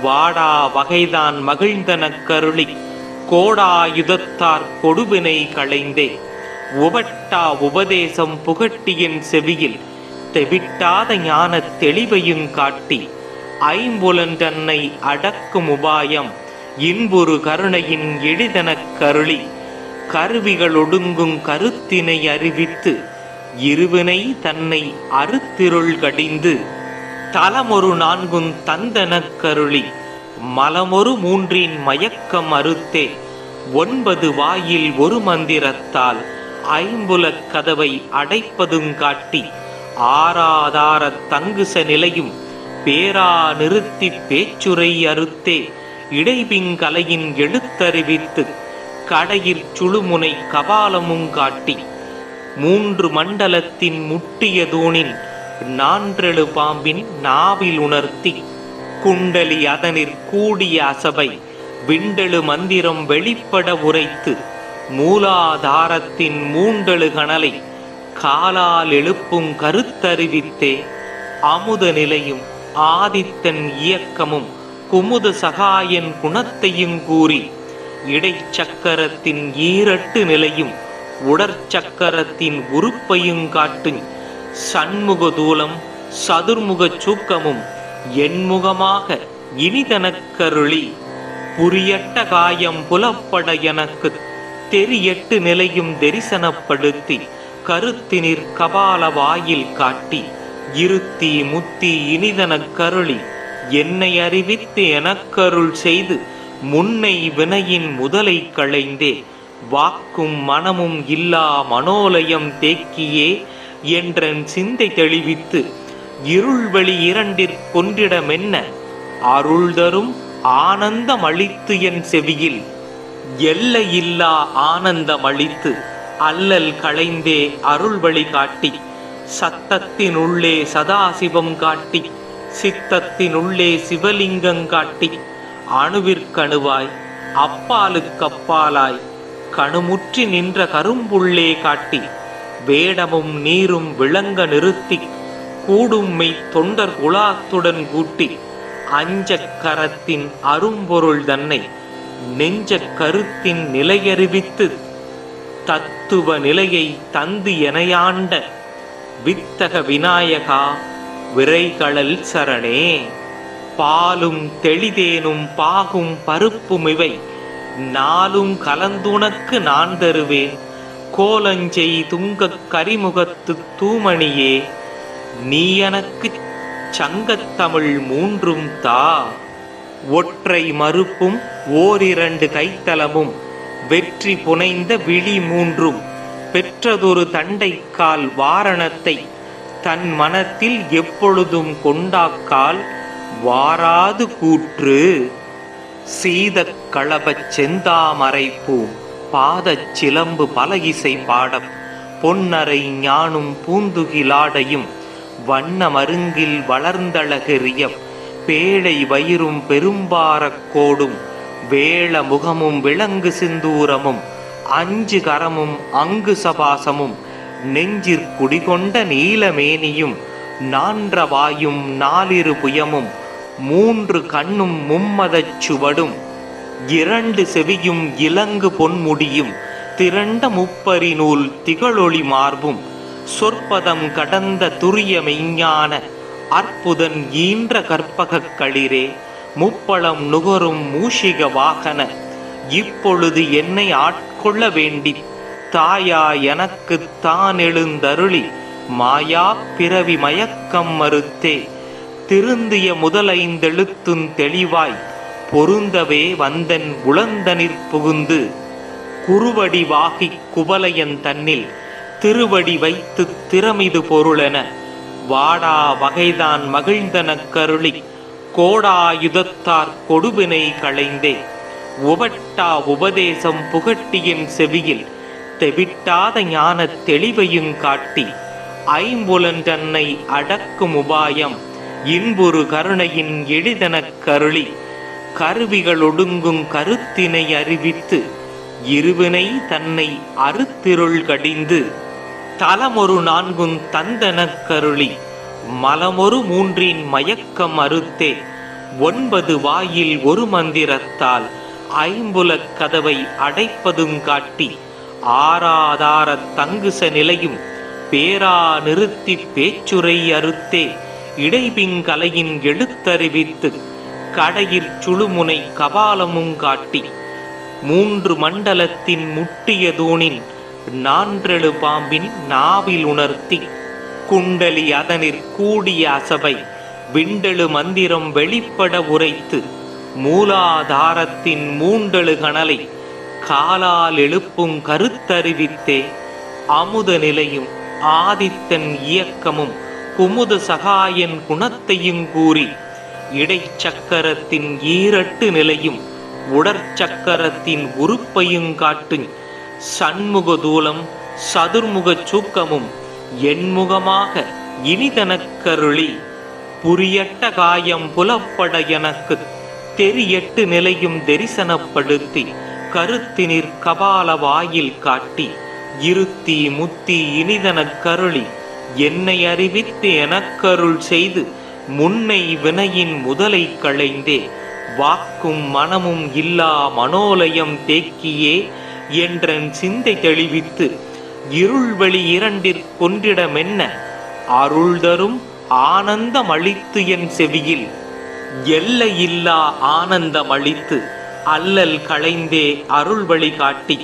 வாடா வகைதான் மகிழ்ந்தனக் கருளி கோடாயுதத்தார் கொடுவினை களைந்தே உவட்டா உபதேசம் புகட்டியின் செவியில் தெவிட்டாத ஞான தெளிவையும் காட்டி ஐம்புலன் தன்னை அடக்கும் உபாயம் இன்புறு கருணையின் எளிதனக் கருளி கருவிகள் ஒடுங்கும் கருத்தினை அறிவித்து இருவினை தன்னை அறுத்திருள் கடிந்து தலமொரு நான்கும் தந்தனக் கருளி மலமொரு மூன்றின் மயக்கம் அறுத்தே 9 வாயில் ஒரு மந்திரத்தால் ஐம்புலக் கதவை அடைப்பதும் காட்டி ஆராதார தங்குச நிலையும் பேரா நிறுத்தி பேச்சுரை அறுத்தே இடைபிங்கலையின் எழுத்தறிவித்து கடையிற் சுழுமுனை கபாலமும் காட்டி 3 மண்டலத்தின் முட்டிய தூணின் நான்றெழு பாம்பின் நாவில் உணர்த்தி குண்டலி அதனிற் கூடிய அசபை விண்டெழு மந்திரம் வெளிப்பட உரைத்து மூலாதாரத்தின் மூண்டெழு கணலை காலால் எழுப்பும் கருத்தறிவித்தே அமுத நிலையும் ஆதித்தன் இயக்கமும் குமுத சகாயன் குணத்தையும் கூறி இடைச்சக்கரத்தின் ஈரட்டு நிலையும் உடற்சக்கரத்தின் உறுப்பையும் காட்டு சண்முக தூலம் சதுர்முக சூக்கமும் என்முகமாக இனிதனக் கருளி புரியட்ட காயம் புலப்பட எனக்கு தெரியட்டு நிலையும் தரிசனப்படுத்தி கருத்தினிற் கபால வாயில் காட்டி இருத்தி முத்தி இனிதனக் கருளி என்னை அறிவித்து எனக்கருள் செய்து முன்னை வினையின் முதலை களைந்தே வாக்கும் மனமும் இல்லா மனோலயம் தேக்கியே என்றன் சிந்தை தெளிவித்து இருள்வெளி இரண்டிற் கொன்றிடமென்ன அருள் தரும் ஆனந்தம் அளித்து என் செவியில் எல்லையில்லா ஆனந்தம் அளித்து அல்லல் களைந்தே அருள் வழி காட்டி சத்தத்தினுள்ளே சதாசிவம் காட்டி சித்தத்தினுள்ளே சிவலிங்கம் காட்டி அணுவிற்கணுவாய் அப்பாலுக்கப்பாலாய் கணுமுற்றி நின்ற கரும்புள்ளே காட்டி வேடமும் நீரும் விளங்க நிறுத்தி கூடும் மெய் தொண்டர் குலாத்துடன் கூட்டி அஞ்சக் கரத்தின் அரும்பொருள் தன்னை நெஞ்சக் கருத்தின் நிலையறிவித்து தத்துவ நிலையை தந்து எனையாண்ட வித்தக விநாயகா விரைகளல் சரணே. பாலும் தெளிதேனும் பாகும் பருப்புமிவை நாளும் கலந்துனக்கு நான் தருவேன் கோலஞ்செய் துங்கக் கரிமுகத்து தூமணியே, நீ எனக்குச் சங்கத்தமிழ் மூன்றும் தா. ஒற்றை மறுப்பும் ஓரிரண்டு கைத்தலமும் வெற்றி புனைந்த விழி மூன்றும் பெற்றதொரு தண்டைக்கால் வாரணத்தை தன் மனத்தில் எப்பொழுதும் கொண்டாக்கால் வாராது கூற்று. சீதக் களபச் செந்தாமரைப்பூ பாதச் சிலம்பு பலகிசை பாடப் பொன்னரை ஞானும் பூந்துகிலாடையும் வண்ண மருங்கில் வளர்ந்தழகெறிய பேழை வயிறும் பெரும்பாரக் கோடும் வேள முகமும் விலங்கு சிந்தூரமும் அஞ்சு கரமும் அங்கு சபாசமும் நெஞ்சிற் குடிகொண்ட நீலமேனியும் நான்ற வாயும் நாலிரு புயமும் மூன்று கண்ணும் மும்மதச் சுவடும் இரண்டு செவியும் இலங்கு பொன்முடியும் திரண்ட முப்பரி நூல் திகழொளி மார்பும் சொற்பதம் கடந்த துரிய மெய்ஞான அற்புதன் ஈன்ற கற்பகக் களிரே முப்பளம் நுகரும் மூஷிக வாகன இப்பொழுது என்னை ஆட்கொள்ள வேண்டி தாயா எனக்கு தான் எழுந்தருளி மாயா பிறவி மயக்கம் மறுத்தே திருந்திய முதலைந்தெழுத்தும் தெளிவாய் பொருந்தவே வந்தன் உளந்தனிற் புகுந்து குறுவடி வாகிக் குவலையன் தன்னில் திருவடி வைத்து திறமிது பொருளென வாடா வகைதான் மகிழ்ந்தனக் கருளி கோடாயுதத்தார் கொடுவினை களைந்தே உவட்டா உபதேசம் புகட்டியின் செவியில் தெவிட்டாத ஞானத் தெளிவையும் காட்டி ஐம்புலன் தன்னை அடக்கும் உபாயம் இன்புறு கருணையின் எளிதனக் கருளி கருவிகள் ஒடுங்கும் கருத்தினை அறிவித்து இருவினை தன்னை அறுத்திருள் கடிந்து தலமொரு நான்குங் தந்தனக் கருளி மலமொரு மூன்றின் மயக்கம் அறுத்தே ஒன்பது வாயில் ஒரு மந்திரத்தால் ஐம்புலக் கதவை அடைப்பதும் காட்டி ஆராதாரத் தங்குச நிலையும் பேரா நிறுத்தி பேச்சுரை அறுத்தே இடைபிங்கலையின் எழுத்தறிவித்து கடையிற் சுழுமுனை கபாலமும் காட்டி மூன்று மண்டலத்தின் முட்டிய தூணின் நான்றெழு பாம்பின் நாவில் உணர்த்தி குண்டலி அதனிற் கூடிய அசபை விண்டெழு மந்திரம் வெளிப்பட உரைத்து மூலாதாரத்தின் மூண்டெழு கணலை காலால் எழுப்பும் கருத்தறிவித்தே அமுத நிலையும் ஆதித்தன் இயக்கமும் குமுத சகாயன் குணத்தையும் கூறி இடைச்சக்கரத்தின் ஈரட்டு நிலையும் உடற்சக்கரத்தின் உறுப்பையும் காட்டு சண்முக தூலம் சதுர்முக சூக்கமும் எண்முகமாக இனிதனக் கருளி புரியட்ட காயம் புலப்பட எனக்கு தெரியட்டு நிலையும் தரிசனப்படுத்தி கருத்தினிற் கபால வாயில் காட்டி இருத்தி முத்தி இனிதனக் கருளி என்னை அறிவித்து எனக்கருள் செய்து முன்னை வினையின் முதலை களைந்தே வாக்கும் மனமும் இல்லா மனோலயம் தேக்கியே என்றன் சிந்தை தெளிவித்து இருள்வெளி இரண்டிற் கொன்றிடமென்ன அருள்தரும் ஆனந்தமளித்து என் செவியில் எல்லையில்லா ஆனந்தமளித்து அல்லல் களைந்தே அருள்வழி காட்டி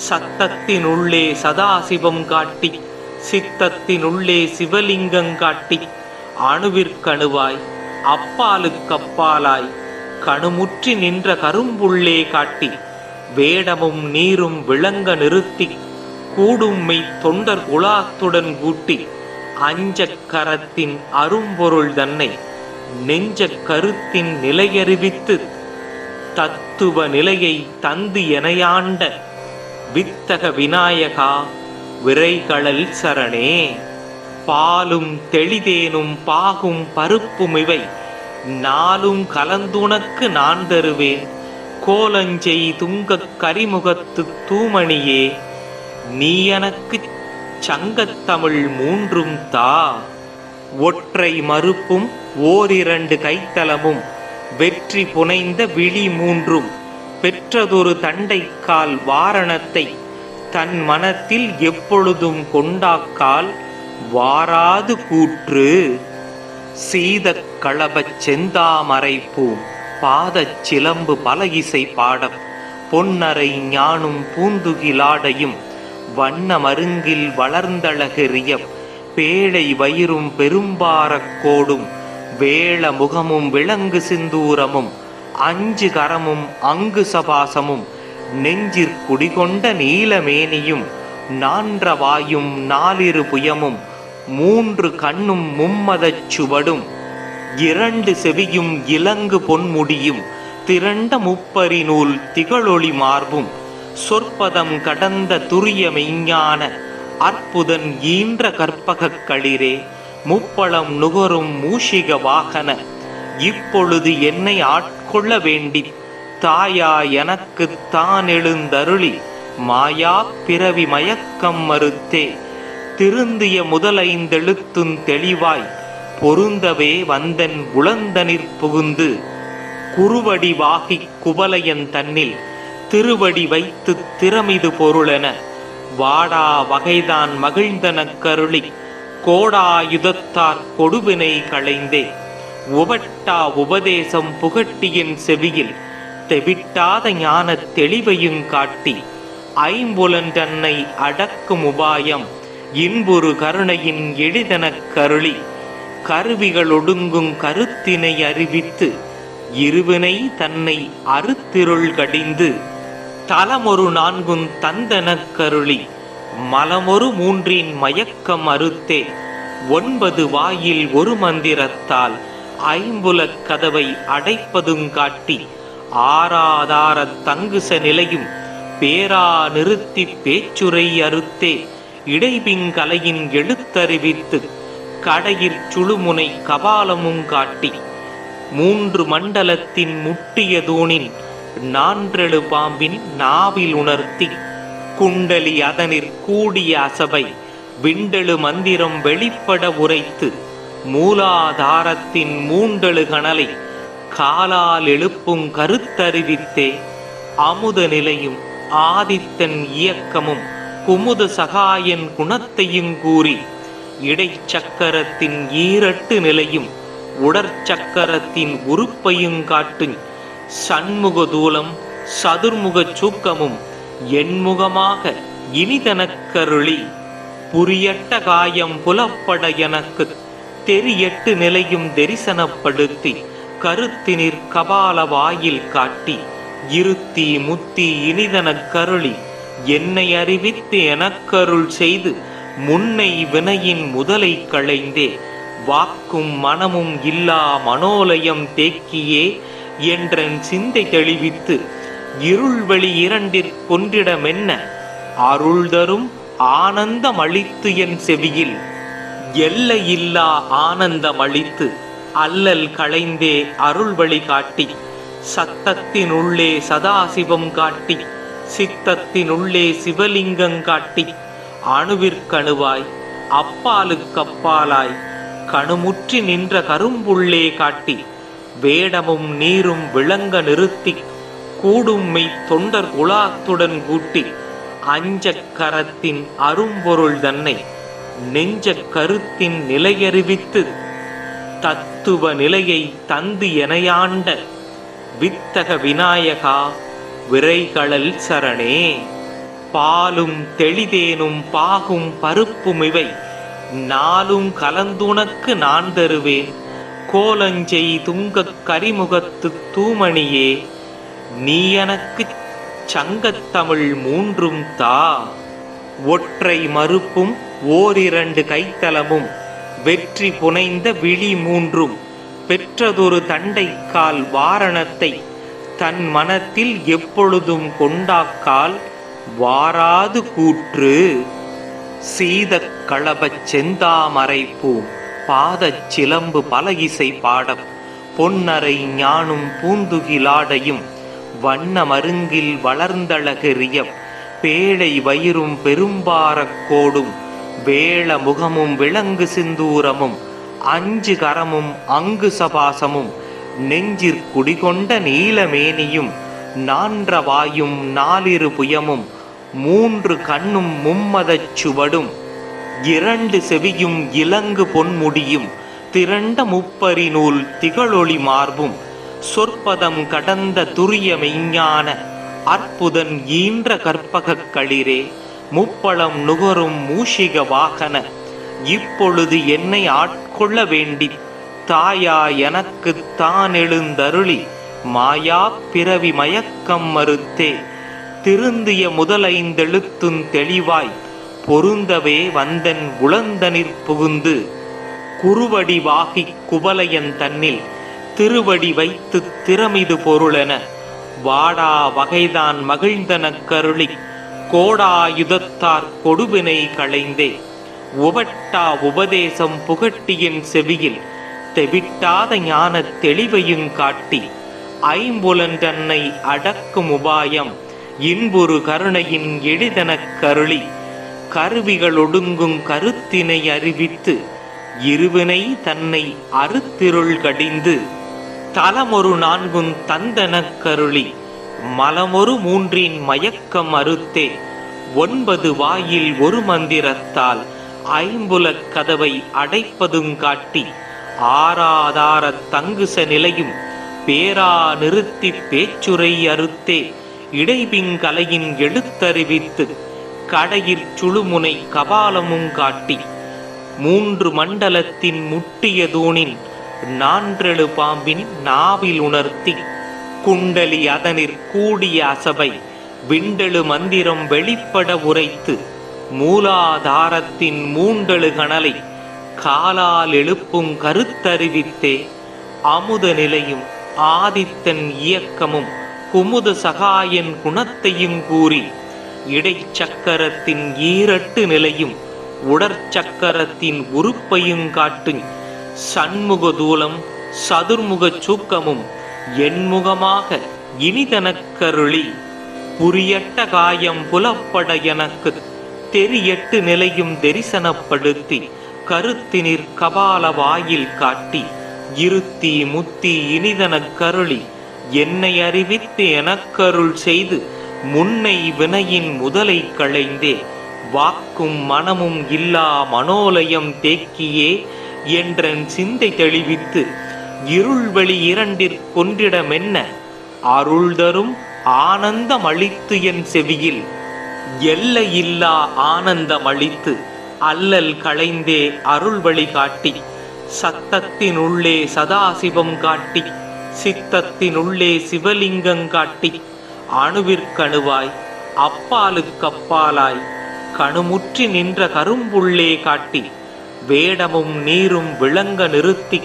சத்தத்தினுள்ளே சதாசிவம் காட்டி சித்தத்தினுள்ளே சிவலிங்கம் காட்டி அணுவிற்கணுவாய் அப்பாலுக்கப்பாலாய் கணுமுற்றி நின்ற கரும்புள்ளே காட்டி வேடமும் நீரும் விளங்க நிறுத்தி கூடும்மை தொண்டர் குலாத்துடன் கூட்டி அஞ்சக் கரத்தின் அரும்பொருள் தன்னை நெஞ்சக் கருத்தின் நிலையறிவித்து தத்துவ நிலையை தந்து எனையாண்ட வித்தக விநாயகா விரைகளல் சரணே. பாலும் தெளிதேனும் பாகும் பருப்பும் இவை நாளும் கலந்துனக்கு நான் தருவேன். கோலஞ்செய் துங்கக் கரிமுகத்து தூமணியே, நீ எனக்குச் சங்கத்தமிழ் மூன்றும் தா. ஒற்றை மறுப்பும் ஓரிரண்டு கைத்தலமும் வெற்றி புனைந்த விழி மூன்றும் பெற்றதொரு தண்டைக்கால் வாரணத்தை தன் மனத்தில் எப்பொழுதும் கொண்டாக்கால் வாராது கூற்று. சீதக் களபச் செந்தாமரைப்பூ பாதச் சிலம்பு பலகிசை பாடப் பொன்னரை ஞானும் பூந்துகிலாடையும் வண்ண மருங்கில் வளர்ந்தழகெறிய பேழை வயிறும் பெரும்பாரக் கோடும் வேள முகமும் விலங்கு சிந்தூரமும் அஞ்சு கரமும் அங்கு சபாசமும் நெஞ்சிற் குடிகொண்ட நீலமேனியும் நான்ற வாயும் நாலிரு புயமும் மூன்று கண்ணும் மும்மதச் சுவடும் இரண்டு செவியும் இலங்கு பொன்முடியும் திரண்ட முப்பரி நூல் திகழொளி மார்பும் சொற்பதம் கடந்த துரிய மெய்ஞான அற்புதன் ஈன்ற கற்பகக் களிரே முப்பழம் நுகரும் மூஷிக வாகன இப்பொழுது என்னை ஆட்கொள்ள வேண்டி தாயா எனக்கு தான் எழுந்தருளி மாயா பிறவி மயக்கம் மறுத்தே திருந்திய முதலைந்தெழுத்தும் தெளிவாய் பொருந்தவே வந்தன் உளந்தனிற் புகுந்து குறுவடி வாகி குவலையன் தன்னில் திருவடி வைத்து திறமிது பொருளென வாடா வகைதான் மகிழ்ந்தனக் கருளி கோடாயுதத்தார் கொடுவினை களைந்தே உபட்டா உபதேசம் புகட்டியின் செவியில் தெவிட்டாத ஞான தெளிவையும் காட்டி ஐம்புலன் தன்னை அடக்கும் உபாயம் இன்புறு கருணையின் எளிதனக் கருளி கருவிகள் ஒடுங்கும் கருத்தினை அறிவித்து இருவினை தன்னை அறுத்திருள் கடிந்து தலமொரு நான்கும் தந்தனக் கருளி மலமொரு மூன்றின் மயக்கம் அறுத்தே 9 வாயில் ஒரு மந்திரத்தால் ஐம்புலக் கதவை அடைப்பதும் காட்டி ஆராதார தங்குச நிலையும் பேரா நிறுத்தி பேச்சுரை அறுத்தே இடைபிங்கலையின் எழுத்தறிவித்து கடையிற் சுழுமுனை கபாலமும் காட்டி 3 மண்டலத்தின் முட்டிய தூணின் நான்றெழு பாம்பின் நாவில் உணர்த்தி குண்டலி அதனிற் கூடிய அசபை விண்டெழு மந்திரம் வெளிப்பட உரைத்து மூலாதாரத்தின் மூண்டெழு கணலை காலால் எழுப்பும் கருத்தறிவித்தே அமுத நிலையும் ஆதித்தன் இயக்கமும் குமுத சகாயன் குணத்தையும் கூறி இடைச்சக்கரத்தின் ஈரட்டு நிலையும் உடற்சக்கரத்தின் உறுப்பையும் காட்டும் சண்முக தூலம் சதுர்முகச் சூக்கமும் எண்முகமாக இனிதனக் கருளி புரியட்ட காயம் புலப்பட எனக்கு தெரியட்டு நிலையும் தரிசனப்படுத்தி கருத்தினிற் கபால வாயில் காட்டி இருத்தி முத்தி இனிதனக் கருளி என்னை அறிவித்து எனக்கருள் செய்து முன்னை வினையின் முதலை களைந்தே வாக்கும் மனமும் இல்லா மனோலயம் தேக்கியே என்றன் சிந்தை தெளிவித்து இருள்வெளி இரண்டிற் கொன்றிடமென்ன அருள் தரும் ஆனந்தம் அளித்து என் செவியில் எல்லையில்லா ஆனந்தம் அளித்து அல்லல் களைந்தே அருள்வழி காட்டி சத்தத்தினுள்ளே சதாசிவம் காட்டி சித்தத்தினுள்ளே சிவலிங்கம் காட்டி அணுவிற்கணுவாய் அப்பாலுக்கப்பாலாய் கணுமுற்றி நின்ற கரும்புள்ளே காட்டி வேடமும் நீரும் விளங்க நிறுத்தி கூடும் மெய் தொண்டர் குலாத்துடன் கூட்டி அஞ்சக் கரத்தின் அரும்பொருள் தன்னை நெஞ்சக் கருத்தின் நிலையறிவித்து தத்துவ நிலையை தந்து எனையாண்ட வித்தக விநாயகா விரைகளல் சரணே. பாலும் தெளிதேனும் பாகும் பருப்பும் இவை நாளும் கலந்துனக்கு நான் தருவேன். கோலஞ்செய் துங்கக் கரிமுகத்து தூமணியே நீ எனக்குச் சங்கத்தமிழ் மூன்றும் தா. ஒற்றை மறுப்பும் ஓரிரண்டு கைத்தலமும் வெற்றி புனைந்த விழி மூன்றும் பெற்றதொரு தண்டைக்கால் வாரணத்தை தன் மனத்தில் எப்பொழுதும் கொண்டாக்கால் வாராது கூற்று. சீதக் களபச் செந்தாமரைப்பூம் பாதச் சிலம்பு பல இசை பாடம் பொன்னரை ஞானும் பூந்துகிலாடையும் வண்ண மருங்கில் வளர்ந்தழகெறிய பேழை வயிறும் பெரும்பாரக் கோடும் வேள முகமும் விலங்கு சிந்தூரமும் அஞ்சு கரமும் அங்கு சபாசமும் நெஞ்சிற் குடிகொண்ட நீலமேனியும் நான்ற வாயும் நாலிரு புயமும் மூன்று கண்ணும் மும்மதச் சுவடும் இரண்டு செவியும் இலங்கு பொன்முடியும் திரண்ட முப்பரி நூல் திகழொளி மார்பும் சொற்பதம் கடந்த துரிய மெய்ஞான அற்புதன் ஈன்ற கற்பகக் களிரே முப்பழம் நுகரும் மூஷிக வாகன இப்பொழுது என்னை ஆட்கொள்ள வேண்டி தாயா எனக்கு தான் எழுந்தருளி மாயா பிறவி மயக்கம் மறுத்தே திருந்திய முதலைந்தெழுத்தும் தெளிவாய் பொருந்தவே வந்தன் உளந்தனிற் புகுந்து குருவடி வாகி குவலையன் தன்னில் திருவடி வைத்து திறமிது பொருளென வாடா வகைதான் மகிழ்ந்தனக் கருளி கோடாயுதத்தார் கொடுவினை களைந்தே உவட்டா உபதேசம் புகட்டியின் செவியில் தெவிட்டாத ஞான தெளிவையும் காட்டி ஐம்புலன்றன்னை அடக்கும் உபாயம் இன்புறு கருணையின் எளிதனக் கருளி கருவிகள் ஒடுங்கும் கருத்தினை அறிவித்து இருவினை தன்னை அறுத்திருள் கடிந்து தலமொரு நான்கும் தந்தனக் கருளி மலமொரு மூன்றின் மயக்கம் அறுத்தே 9 வாயில் ஒரு மந்திரத்தால் ஐம்புலக் கதவை அடைப்பதும் காட்டி ஆராதார தங்குச நிலையும் பேரா நிறுத்தி பேச்சுரை அறுத்தே இடைபிங்கலையின் எழுத்தறிவித்து கடையிற் சுழுமுனை கபாலமும் காட்டி 3 மண்டலத்தின் முட்டிய தூணின் 4 பாம்பின் நாவில் உணர்த்தி குண்டலி அதனிற் கூடிய அசபை விண்டெழு மந்திரம் வெளிப்பட உரைத்து மூலாதாரத்தின் 3 கணலை காலால் எழுப்பும் கருத்தறிவித்தே அமுத நிலையும் ஆதித்தன் இயக்கமும் குமுத சகாயன் குணத்தையும் கூறி இடைச்சக்கரத்தின் 2 நிலையும் உடற்சக்கரத்தின் உறுப்பையும் காட்டும் சண்முக தூலம் சதுர்முக சூக்கமும் எண்முகமாக இனிதனக் கருளி புரியட்ட காயம் புலப்பட எனக்கு தெரியட்டு நிலையும் தரிசனப்படுத்தி கருத்தினிற் கபால வாயில் காட்டி இருத்தி முத்தி இனிதனக் கருளி என்னை அறிவித்து எனக்கருள் செய்து முன்னை வினையின் முதலை களைந்தே வாக்கும் மனமும் இல்லா மனோலயம் தேக்கியே என்றன் சிந்தை தெளிவித்து இருள்வெளி 2 கொன்றிடமென்ன அருள் தரும் ஆனந்தமளித்து என் செவியில் எல்லையில்லா ஆனந்தமளித்து அல்லல் களைந்தே அருள்வழி காட்டி சத்தத்தினுள்ளே சதாசிவம் காட்டி சித்தத்தினுள்ளே சிவலிங்கம் காட்டி அணுவிற்கணுவாய் அப்பாலுக்கப்பாலாய் கணுமுற்றி நின்ற கரும்புள்ளே காட்டி வேடமும் நீரும் விளங்க நிறுத்தி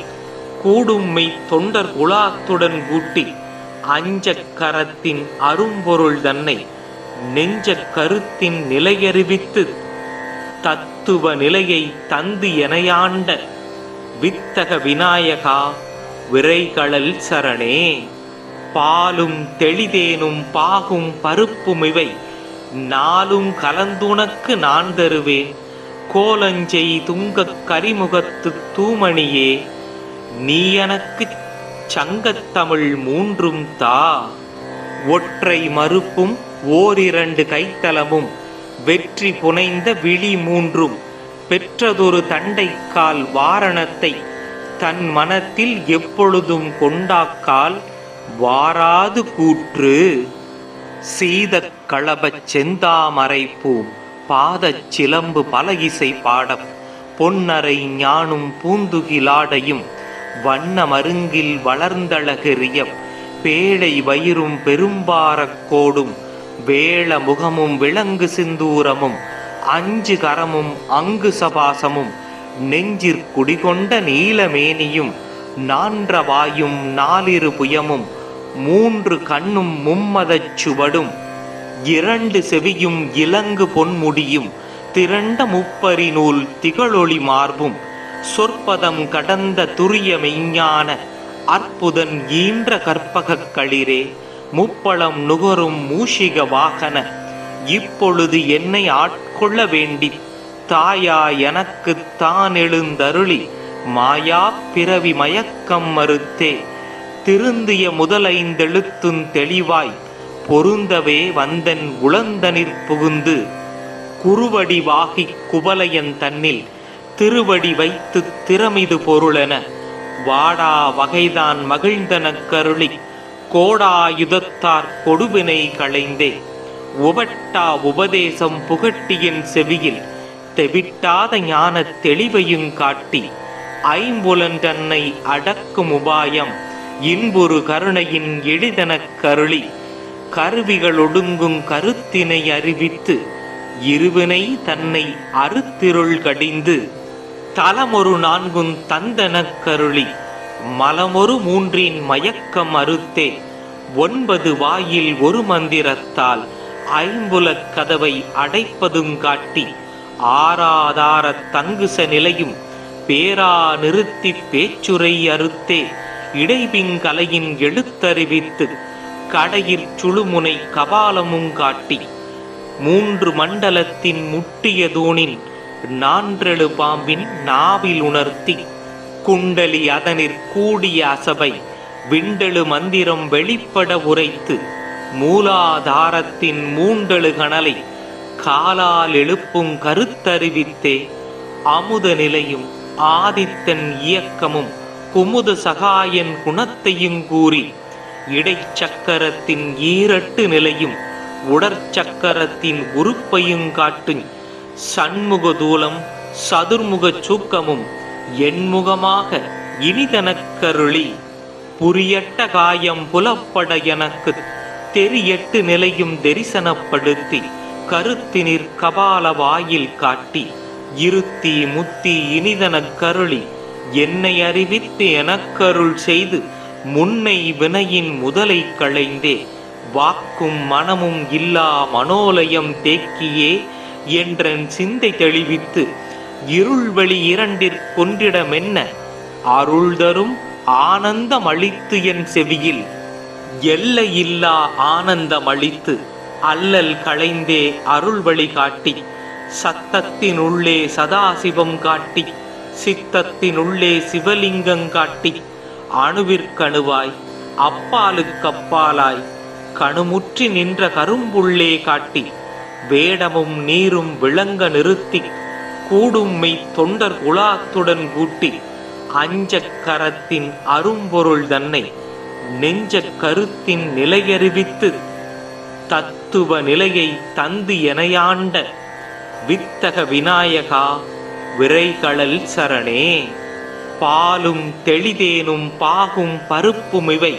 கூடும் மெய் தொண்டர் குலாத்துடன் கூட்டி அஞ்சக் கரத்தின் அரும்பொருள் தன்னை நெஞ்ச கருத்தின் நிலையறிவித்து தத்துவ நிலையை தந்து எனையாண்ட வித்தக விநாயகா விரைகளல் சரணே. பாலும் தெளிதேனும் பாகும் பருப்பும் இவை நாளும் கலந்துனக்கு நான் தருவேன். கோலஞ்செய் துங்கக் கரிமுகத்து தூமணியே நீ எனக்குச் சங்கத்தமிழ் 3 தா. ஒற்றை மறுப்பும் 2 கைத்தலமும் வெற்றி புனைந்த விழி 3 பெற்றதொரு தண்டைக்கால் வாரணத்தை தன் மனத்தில் எப்பொழுதும் கொண்டாக்கால் வாராது கூற்று. சீதக் களபச் செந்தாமரைப்பூம் பாதச் சிலம்பு பல இசை பாடப் பொன்னரை ஞானும் பூந்துகிலாடையும் வண்ண மருங்கில் வளர்ந்தழகெறிய பேழை வயிறும் பெரும்பாரக் கோடும் வேள முகமும் விலங்கு சிந்தூரமும் 5 கரமும் அங்கு சபாசமும் நெஞ்சிற் குடிகொண்ட நீலமேனியும் 4 வாயும் 4 புயமும் 3 கண்ணும் மும்மதச் சுவடும் 2 செவியும் இலங்கு பொன்முடியும் திரண்ட முப்பரி நூல் திகழொளி மார்பும் சொற்பதம் கடந்த துரிய மெய்ஞான அற்புதன் ஈன்ற கற்பகக் களிரே முப்பழம் நுகரும் மூஷிக வாகன இப்பொழுது என்னை ஆட்கொள்ள வேண்டி தாயா எனக்கு தான் எழுந்தருளி மாயா பிறவி மயக்கம் மறுத்தே திருந்திய முதலைந்தெழுத்தும் தெளிவாய் பொருந்தவே வந்தன் உளந்தனிற் புகுந்து குருவடி வாகி குவலையன் தன்னில் திருவடி வைத்து திறமிது பொருளென வாடா வகைதான் மகிழ்ந்தனக் கருளி கோடாயுதத்தார் கொடுவினை களைந்தே உவட்டா உபதேசம் புகட்டியின் செவியில் தெவிட்டாத ஞான தெளிவையும் காட்டி ஐம்புலன் தன்னை அடக்கும் உபாயம் இன்புறு கருணையின் எளிதனக் கருளி கருவிகள் ஒடுங்கும் கருத்தினை அறிவித்து இருவினை தன்னை அறுத்திருள் கடிந்து தலமொரு நான்குன் தந்தனக் கருளி மலமொரு மூன்றின் மயக்கம் அறுத்தே 9 வாயில் ஒரு மந்திரத்தால் ஐம்புலக் கதவை அடைப்பதும் காட்டி ஆராதார தங்குச நிலையும் பேரா நிறுத்தி பேச்சுரை அறுத்தே இடைபிங்கலையின் எழுத்தறிவித்து கடையிற் சுழுமுனை கபாலமும் காட்டி 3 மண்டலத்தின் முட்டிய தூணின் 4 பாம்பின் நாவில் உணர்த்தி குண்டலி அதனிற் கூடிய அசபை விண்டெழு மந்திரம் வெளிப்பட உரைத்து மூலாதாரத்தின் 3 கணலை காலால் எழுப்பும் கருத்தறிவித்தே அமுத நிலையும் ஆதித்தன் இயக்கமும் குமுத சகாயன் குணத்தையும் கூறி இடைச்சக்கரத்தின் 8 நிலையும் உடற்சக்கரத்தின் உறுப்பையும் காட்டு சண்முக தூலம் சதுர்முக சூக்கமும் எண்முகமாக இனிதனக்கருளி புரியட்ட காயம் புலப்பட எனக்கு தெரியட்டு நிலையும் தரிசனப்படுத்தி கருத்தினிற் கபால வாயில் காட்டி இருத்தி முத்தி இனிதனக் கருளி என்னை அறிவித்து எனக்கருள் செய்து முன்னை வினையின் முதலை களைந்தே வாக்கும் மனமும் இல்லா மனோலயம் தேக்கியே என்றன் சிந்தை தெளிவித்து இருள்வெளி 2 கொன்றிடமென்ன அருள் தரும் ஆனந்தம் அளித்து என் செவியில் எல்லையில்லா ஆனந்தம் அளித்து அல்லல் களைந்தே அருள் வழி காட்டி சத்தத்தினுள்ளே சதாசிவம் காட்டி சித்தத்தினுள்ளே சிவலிங்கம் காட்டி அணுவிற்கணுவாய் அப்பாலுக்கப்பாலாய் கணுமுற்றி நின்ற கரும்புள்ளே காட்டி வேடமும் நீரும் விளங்க நிறுத்தி கூடும்மை தொண்டர் குலாத்துடன் கூட்டி அஞ்சக் கரத்தின் அரும்பொருள் தன்னை நெஞ்சக் கருத்தின் நிலையறிவித்து தத்துவ நிலையை தந்து எனையாண்ட வித்தக விநாயகா விரைகளல் சரணே. பாலும் தெளிதேனும் பாகும் பருப்பும் இவை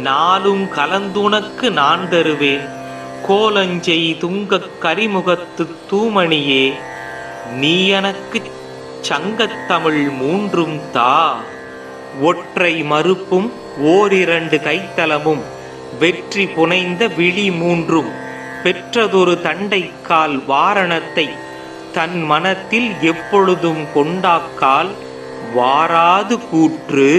நாளும் கலந்துனக்கு நான் தருவேன். கோலஞ்செய் துங்கக் கரிமுகத்து தூமணியே நீ எனக்குச் சங்கத்தமிழ் 3 தா. ஒற்றை மறுப்பும் 2 கைத்தலமும் வெற்றி புனைந்த விழி 3 பெற்றதொரு தண்டைக்கால் வாரணத்தை தன் மனத்தில் எப்பொழுதும் கொண்டாக்கால் வாராது கூற்று.